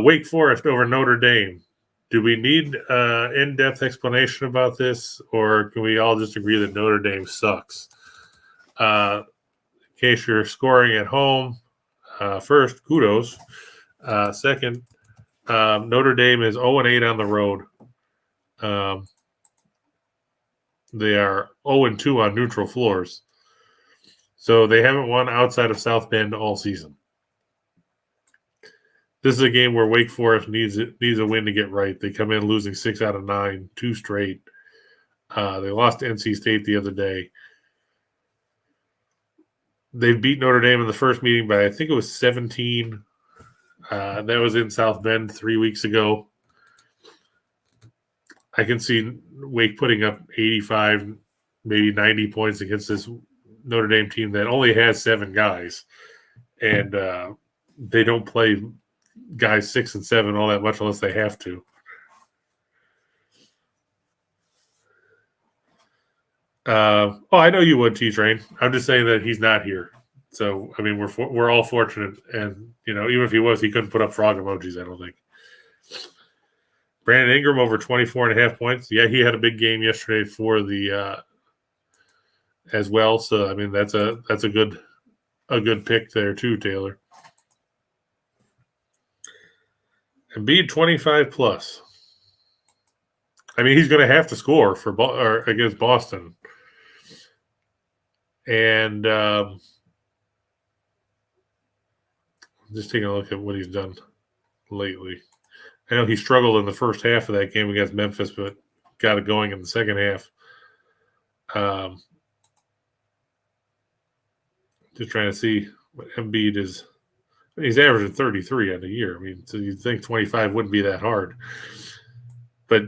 Speaker 1: Wake Forest over Notre Dame. Do we need in-depth explanation about this, or can we all just agree that Notre Dame sucks? In case you're scoring at home, first, kudos. Second, Notre Dame is 0-8 on the road. They are 0-2 on neutral floors. So they haven't won outside of South Bend all season. This is a game where Wake Forest needs a win to get right. They come in losing 6 out of 9, 2 straight. They lost to NC State the other day. They beat Notre Dame in the first meeting by, I think it was 17. That was in South Bend 3 weeks ago. I can see Wake putting up 85, maybe 90 points against this Notre Dame team that only has 7 guys. And they don't play guys 6 and 7 all that much unless they have to. I know you would, T-Train. I'm just saying that he's not here. So, I mean, we're all fortunate. And, even if he was, he couldn't put up frog emojis, I don't think. Brandon Ingram over 24.5 points. Yeah, he had a big game yesterday for the as well. So, I mean, that's a good pick there too, Taylor. Embiid 25 plus. I mean, he's going to have to score against Boston. And just taking a look at what he's done lately. I know he struggled in the first half of that game against Memphis, but got it going in the second half. Just trying to see what Embiid is. He's averaging 33 on the year. I mean, so you'd think 25 wouldn't be that hard. But,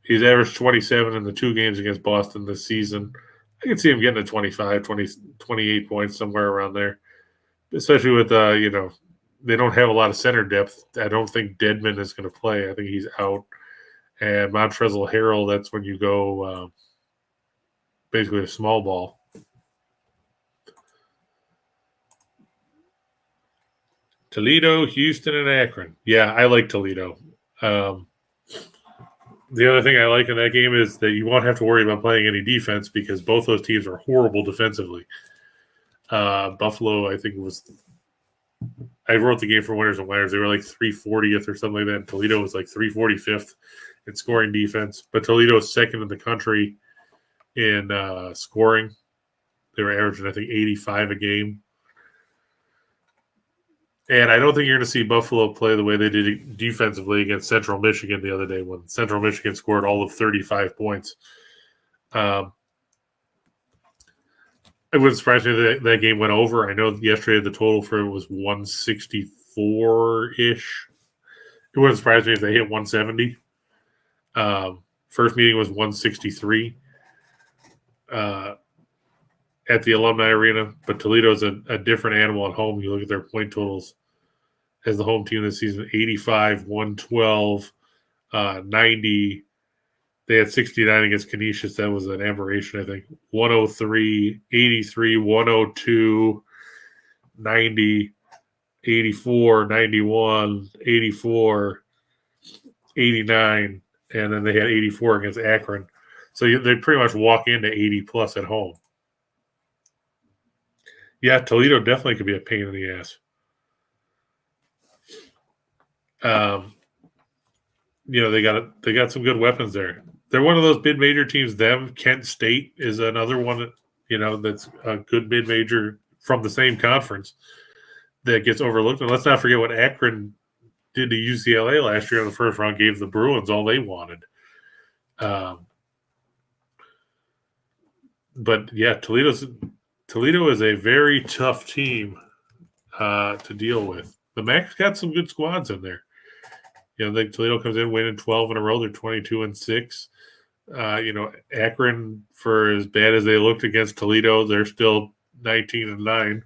Speaker 1: he's averaged 27 in the 2 games against Boston this season. I can see him getting to 25, 20, 28 points, somewhere around there. Especially with, they don't have a lot of center depth. I don't think Dedmon is going to play. I think he's out. And Montrezl Harrell, that's when you go basically a small ball. Toledo, Houston, and Akron. Yeah, I like Toledo. The other thing I like in that game is that you won't have to worry about playing any defense because both those teams are horrible defensively. Buffalo, I think, I wrote the game for winners and winners. They were like 340th or something like that. And Toledo was like 345th in scoring defense. But Toledo is second in the country in scoring. They were averaging, I think, 85 a game. And I don't think you're going to see Buffalo play the way they did defensively against Central Michigan the other day when Central Michigan scored all of 35 points. It wouldn't surprise me that game went over. I know yesterday the total for it was 164-ish. It wouldn't surprise me if they hit 170. First meeting was 163 at the Alumni Arena. But Toledo's a different animal at home. You look at their point totals as the home team this season, 85, 112, 90. They had 69 against Canisius. That was an aberration, I think. 103, 83, 102, 90, 84, 91, 84, 89, and then they had 84 against Akron. So they pretty much walk into 80-plus at home. Yeah, Toledo definitely could be a pain in the ass. They got some good weapons there. They're one of those mid-major teams. Kent State is another one, that's a good mid-major from the same conference that gets overlooked. And let's not forget what Akron did to UCLA last year in the first round, gave the Bruins all they wanted. But yeah, Toledo is a very tough team to deal with. The MAC's got some good squads in there. I think Toledo comes in winning 12 in a row. They're 22-6. Akron, for as bad as they looked against Toledo, they're still 19-9.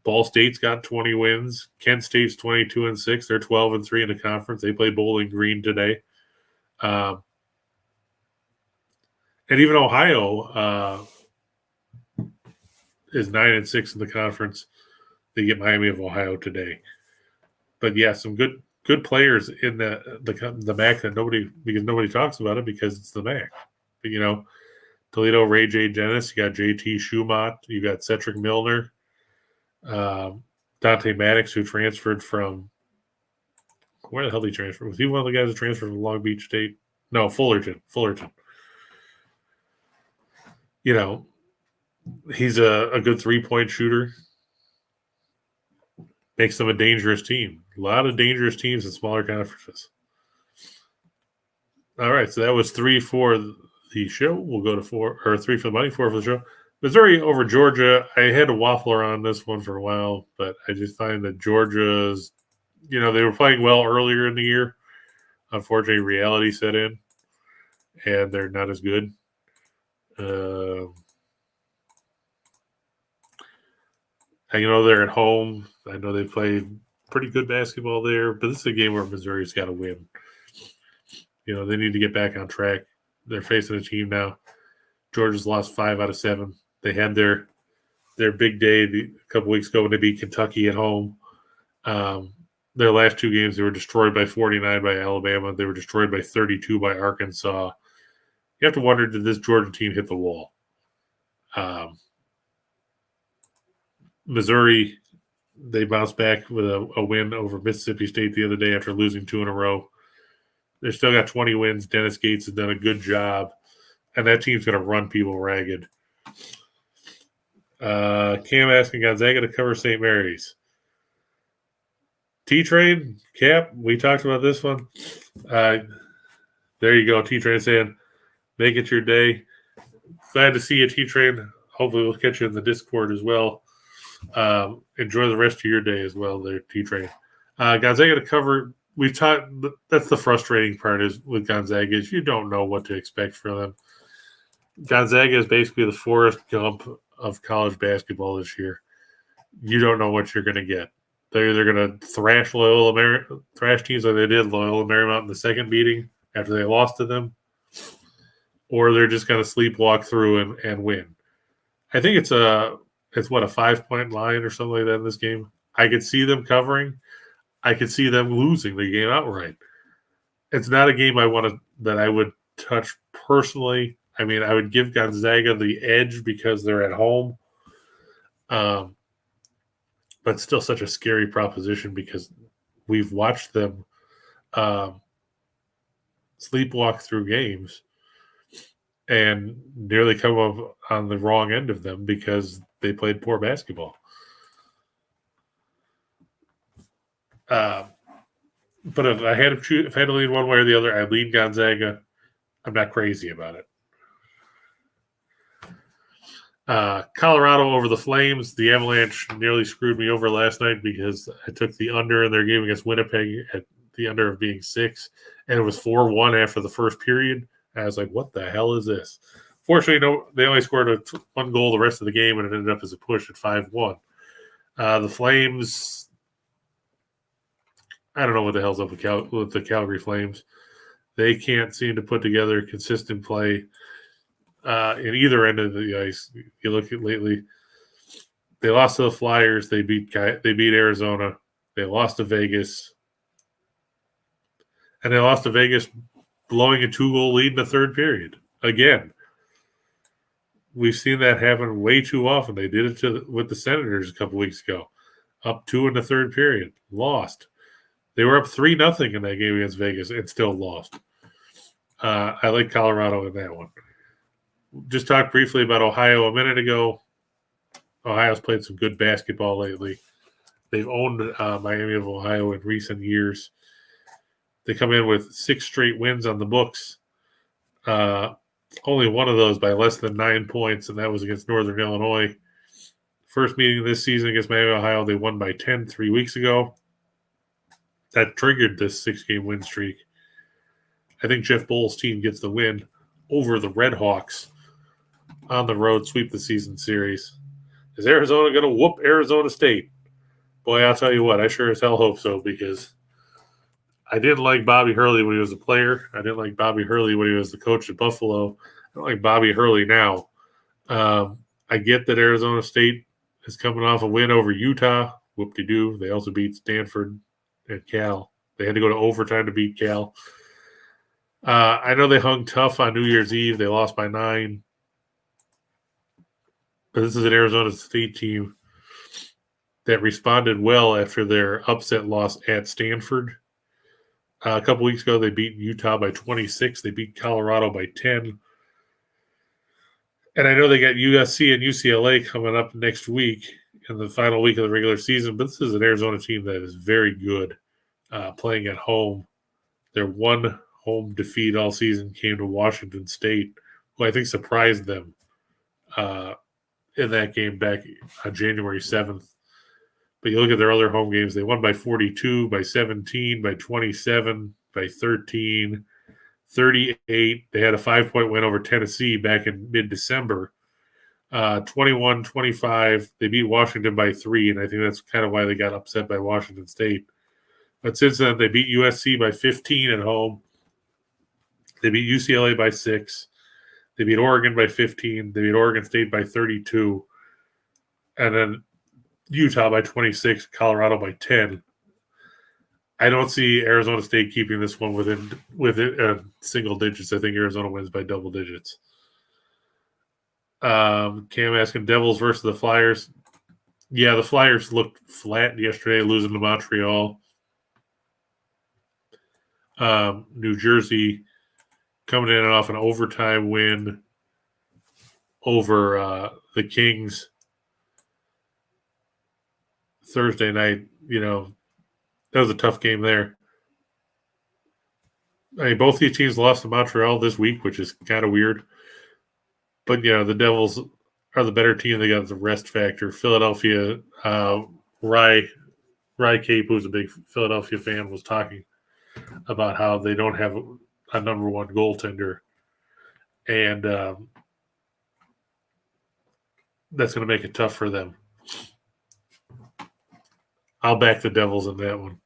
Speaker 1: Ball State's got 20 wins. Kent State's 22-6. They're 12-3 in the conference. They play Bowling Green today. And even Ohio is 9-6 in the conference. They get Miami of Ohio today. But yeah, some good players in the MAC that nobody talks about it because it's the MAC. But, Toledo, Ray J. Dennis, you got JT Schumott, you got Cedric Milner, Dante Maddox, who transferred from where the hell did he transfer? Was he one of the guys that transferred from Long Beach State? No, Fullerton. He's a good 3-point shooter. Makes them a dangerous team. A lot of dangerous teams in smaller conferences. All right, so that was 3 for the show. We'll go to 4 or 3 for the money, 4 for the show. Missouri over Georgia. I had to waffle around this one for a while, but I just find that Georgia's, they were playing well earlier in the year. Unfortunately, reality set in, and they're not as good. They're at home. I know they play pretty good basketball there, but this is a game where Missouri's got to win. They need to get back on track. They're facing a team now. Georgia's lost 5 out of 7. They had their big day a couple weeks ago when they beat Kentucky at home. Their last 2 games, they were destroyed by 49 by Alabama. They were destroyed by 32 by Arkansas. You have to wonder, did this Georgia team hit the wall? Missouri, they bounced back with a win over Mississippi State the other day after losing 2 in a row. They still got 20 wins. Dennis Gates has done a good job, and that team's going to run people ragged. Cam asking Gonzaga to cover St. Mary's. T-Train, Cap, we talked about this one. There you go, T-Train saying, make it your day. Glad to see you, T-Train. Hopefully we'll catch you in the Discord as well. Enjoy the rest of your day as well there, T-Train. Gonzaga to cover. We've talked. That's the frustrating part is with Gonzaga is you don't know what to expect from them. Gonzaga is basically the Forrest Gump of college basketball this year. You don't know what you're going to get. They're either going to thrash teams like they did Loyola Marymount in the second meeting after they lost to them, or they're just going to sleepwalk through and win. I think it's a 5-point line or something like that in this game. I could see them covering. I could see them losing the game outright. It's not a game that I would touch personally. I mean, I would give Gonzaga the edge because they're at home. But it's still such a scary proposition because we've watched them sleepwalk through games and nearly come up on the wrong end of them because they played poor basketball. But if I had to lean one way or the other, I'd lean Gonzaga. I'm not crazy about it. Colorado over the Flames. The Avalanche nearly screwed me over last night because I took the under in their game against Winnipeg at the under of being 6, and it was 4-1 after the first period. And I was like, what the hell is this? Fortunately, no, they only scored 1 goal the rest of the game, and it ended up as a push at 5-1. The Flames, I don't know what the hell's up with the Calgary Flames. They can't seem to put together consistent play in either end of the ice. You look at lately, they lost to the Flyers. They beat Arizona. They lost to Vegas. And they lost to Vegas blowing a 2-goal lead in the third period. Again, we've seen that happen way too often. They did it with the Senators a couple weeks ago. Up 2 in the third period. Lost. They were up 3-0 in that game against Vegas and still lost. I like Colorado in that one. Just talked briefly about Ohio a minute ago. Ohio's played some good basketball lately. They've owned Miami of Ohio in recent years. They come in with 6 straight wins on the books. Only one of those by less than 9 points, and that was against Northern Illinois. First meeting this season against Miami of Ohio, they won by 10 3 weeks ago. That triggered this 6-game win streak. I think Jeff Bull's team gets the win over the Red Hawks on the road, sweep the season series. Is Arizona going to whoop Arizona State? Boy, I'll tell you what, I sure as hell hope so because I didn't like Bobby Hurley when he was a player. I didn't like Bobby Hurley when he was the coach at Buffalo. I don't like Bobby Hurley now. I get that Arizona State is coming off a win over Utah. Whoop-de-doo. They also beat Stanford and Cal. They had to go to overtime to beat Cal. I know they hung tough on New Year's Eve. They lost by 9. But this is an Arizona State team that responded well after their upset loss at Stanford. A couple weeks ago, they beat Utah by 26. They beat Colorado by 10. And I know they got USC and UCLA coming up next week in the final week of the regular season, but this is an Arizona team that is very good playing at home. Their one home defeat all season came to Washington State, who I think surprised them in that game back on January 7th. But you look at their other home games, they won by 42, by 17, by 27, by 13, 38. They had a 5-point win over Tennessee back in mid-December. 21-25. They beat Washington by 3, and I think that's kind of why they got upset by Washington State. But since then, they beat USC by 15 at home. They beat UCLA by 6. They beat Oregon by 15. They beat Oregon State by 32. And then Utah by 26, Colorado by 10. I don't see Arizona State keeping this one within single digits. I think Arizona wins by double digits. Cam asking Devils versus the Flyers. Yeah, the Flyers looked flat yesterday, losing to Montreal. New Jersey coming in off an overtime win over the Kings Thursday night. That was a tough game there. I mean, both these teams lost to Montreal this week, which is kind of weird. But, the Devils are the better team. They got the rest factor. Philadelphia, Rye Cape, who's a big Philadelphia fan, was talking about how they don't have a number one goaltender. And that's going to make it tough for them. I'll back the Devils in that one.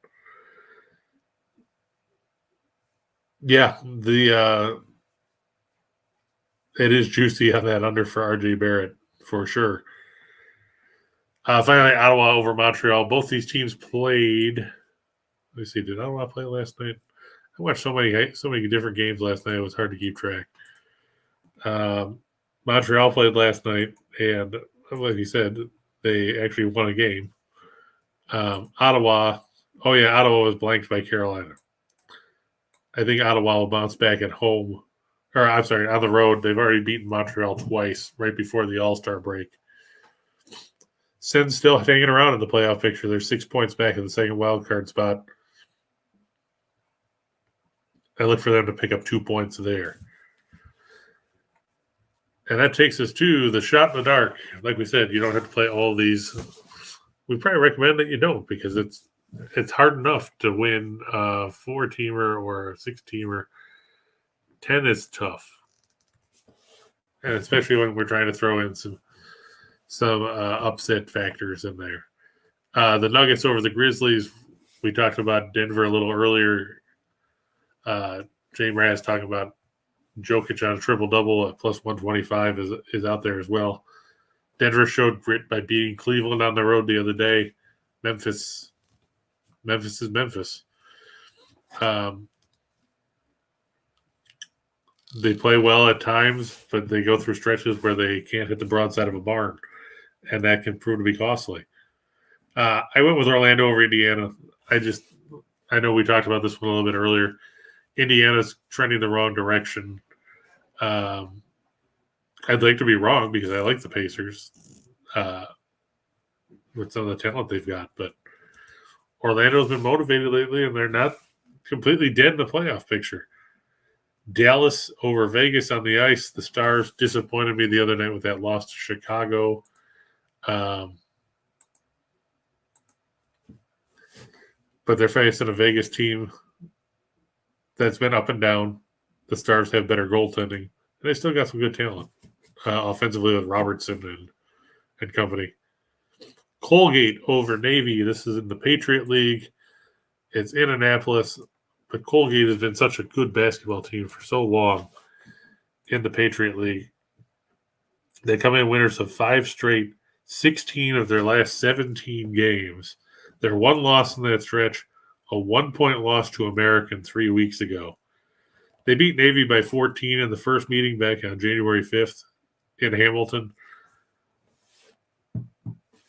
Speaker 1: Yeah, it is juicy on that under for RJ Barrett for sure. Finally, Ottawa over Montreal. Both these teams played. Let me see. Did Ottawa play last night? I watched so many different games last night. It was hard to keep track. Montreal played last night, and like you said, they actually won a game. Ottawa was blanked by Carolina. I think Ottawa will bounce back at home. Or, I'm sorry, on the road. They've already beaten Montreal twice right before the All-Star break. Sens still hanging around in the playoff picture. They're 6 points back in the second wild card spot. I look for them to pick up 2 points there. And that takes us to the shot in the dark. Like we said, you don't have to play all of these. We probably recommend that you don't, because it's hard enough to win a 4-teamer or a 6-teamer. 10 is tough. And especially when we're trying to throw in some upset factors in there. The Nuggets over the Grizzlies. We talked about Denver a little earlier. Jay Mraz talking about Jokic on a triple-double at plus 125 is out there as well. Denver showed grit by beating Cleveland on the road the other day. Memphis is Memphis. They play well at times, but they go through stretches where they can't hit the broadside of a barn, and that can prove to be costly. I went with Orlando over Indiana. I know we talked about this one a little bit earlier. Indiana's trending the wrong direction. I'd like to be wrong because I like the Pacers with some of the talent they've got, but Orlando's been motivated lately, and they're not completely dead in the playoff picture. Dallas over Vegas on the ice. The Stars disappointed me the other night with that loss to Chicago. But they're facing a Vegas team that's been up and down. The Stars have better goaltending, and they still got some good talent offensively with Robertson and company. Colgate over Navy. This is in the Patriot League. It's in Annapolis. But Colgate has been such a good basketball team for so long in the Patriot League. They come in winners of 5 straight, 16 of their last 17 games. Their one loss in that stretch, a 1-point loss to American 3 weeks ago. They beat Navy by 14 in the first meeting back on January 5th in Hamilton.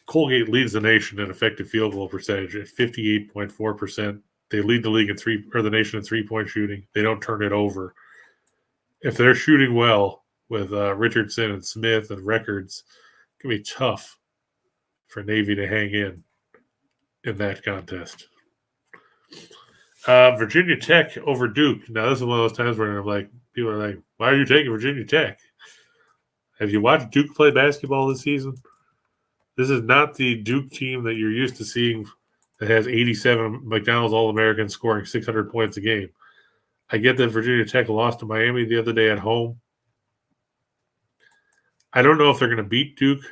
Speaker 1: Colgate leads the nation in effective field goal percentage at 58.4%. They lead the league the nation in 3-point shooting. They don't turn it over. If they're shooting well with Richardson and Smith and records. It's going to be tough for Navy to hang in that contest. Virginia Tech over Duke. Now, this is one of those times where I'm like, people are like, why are you taking Virginia Tech? Have you watched Duke play basketball this season? This is not the Duke team that you're used to seeing that has 87 McDonald's All-Americans scoring 600 points a game. I get that Virginia Tech lost to Miami the other day at home. I don't know if they're going to beat Duke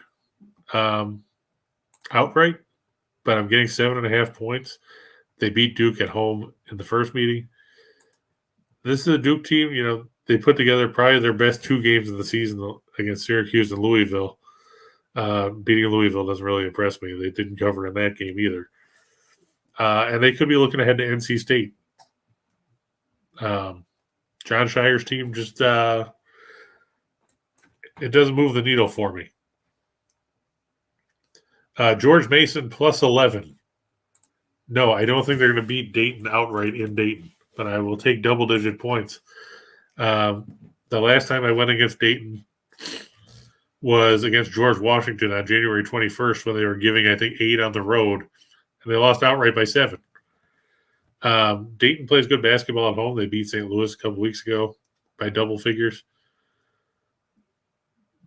Speaker 1: outright, but I'm getting 7.5 points. They beat Duke at home in the first meeting. This is a Duke team, they put together probably their best 2 games of the season against Syracuse and Louisville. Beating Louisville doesn't really impress me. They didn't cover in that game either. And they could be looking ahead to NC State. John Shire's team just it doesn't move the needle for me. George Mason plus 11. No, I don't think they're going to beat Dayton outright in Dayton, but I will take double-digit points. The last time I went against Dayton was against George Washington on January 21st when they were giving, I think, 8 on the road, and they lost outright by 7. Dayton plays good basketball at home. They beat St. Louis a couple weeks ago by double figures.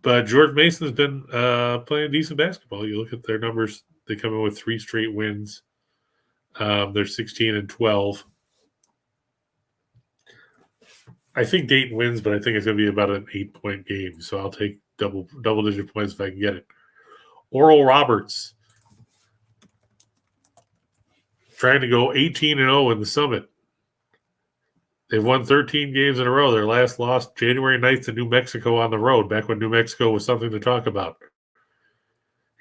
Speaker 1: But George Mason's been playing decent basketball. You look at their numbers, they come in with 3 straight wins. They're 16-12. I think Dayton wins, but I think it's going to be about an 8-point game. So I'll take double-digit points if I can get it. Oral Roberts trying to go 18-0 in the Summit. They've won 13 games in a row. Their last loss January 9th to New Mexico on the road, back when New Mexico was something to talk about.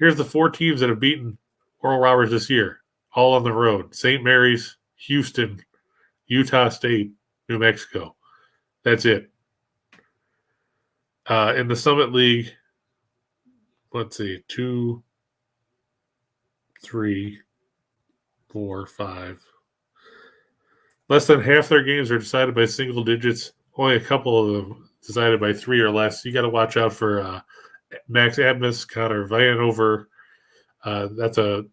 Speaker 1: Here's the 4 teams that have beaten Oral Roberts this year, all on the road. St. Mary's, Houston, Utah State, New Mexico. That's it. In the Summit League, let's see, 2, 3, 4, 5. Less than half their games are decided by single digits. Only a couple of them decided by 3 or less. You got to watch out for Max Abmas, Connor Vanover. That's a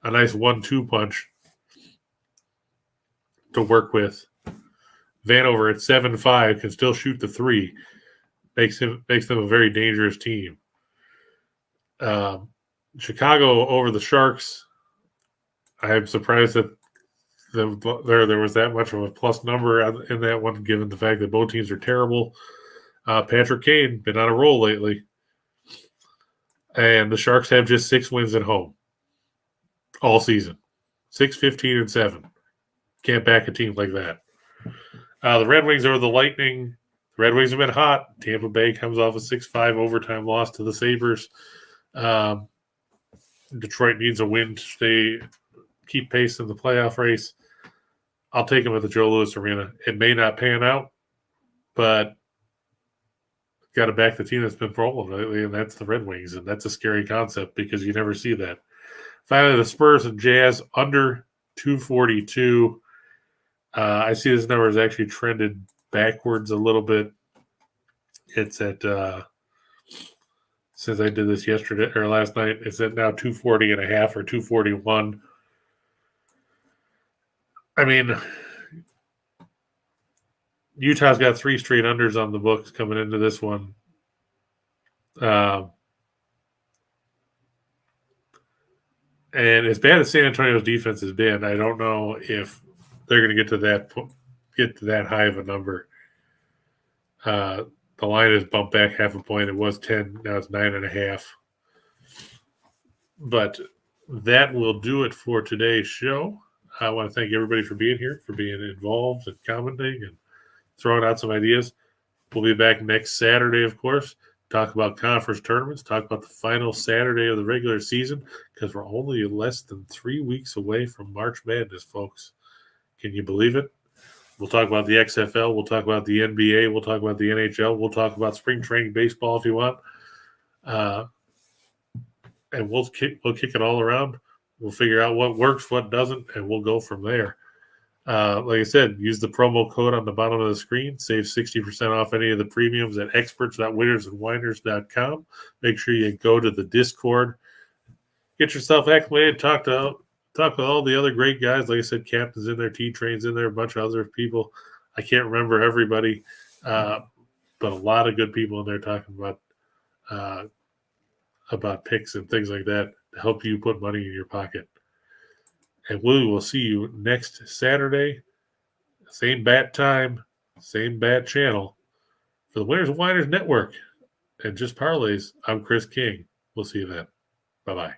Speaker 1: nice 1-2 punch to work with. Vanover at 7'5" can still shoot the 3. Makes them a very dangerous team. Chicago over the Sharks. I'm surprised that there was that much of a plus number in that one, given the fact that both teams are terrible. Patrick Kane been on a roll lately, and the Sharks have just 6 wins at home all season. 6-15-7. Can't back a team like that. The Red Wings over the Lightning. The Red Wings have been hot. Tampa Bay comes off a 6-5 overtime loss to the Sabres. Detroit needs a win to keep pace in the playoff race. I'll take them at the Joe Louis Arena. It may not pan out, but got to back the team that's been rolling lately, and that's the Red Wings, and that's a scary concept because you never see that. Finally, the Spurs and Jazz under 242. I see this number has actually trended backwards a little bit. It's at since I did this yesterday or last night, it's at now 240.5 or 241. I mean, Utah's got 3 straight unders on the books coming into this one. And as bad as San Antonio's defense has been, I don't know if they're going to get to that high of a number. The line has bumped back half a point. It was 10, now it's 9.5. But that will do it for today's show. I want to thank everybody for being here, for being involved and commenting and throwing out some ideas. We'll be back next Saturday, of course. Talk about conference tournaments, talk about the final Saturday of the regular season, because we're only less than 3 weeks away from March Madness, folks. Can you believe it? We'll talk about the XFL. We'll talk about the NBA. We'll talk about the NHL. We'll talk about spring training baseball if you want. And we'll kick it all around. We'll figure out what works, what doesn't, and we'll go from there. Like I said, use the promo code on the bottom of the screen. Save 60% off any of the premiums at experts.winnersandwhiners.com. Make sure you go to the Discord. Get yourself acclimated. Talk to all the other great guys. Like I said, Captain's in there, T-Train's in there, a bunch of other people. I can't remember everybody, but a lot of good people in there talking about picks and things like that to help you put money in your pocket. And we will see you next Saturday. Same bat time, same bat channel for the Winners and Whiners Network. And Just Parlays, I'm Chris King. We'll see you then. Bye-bye.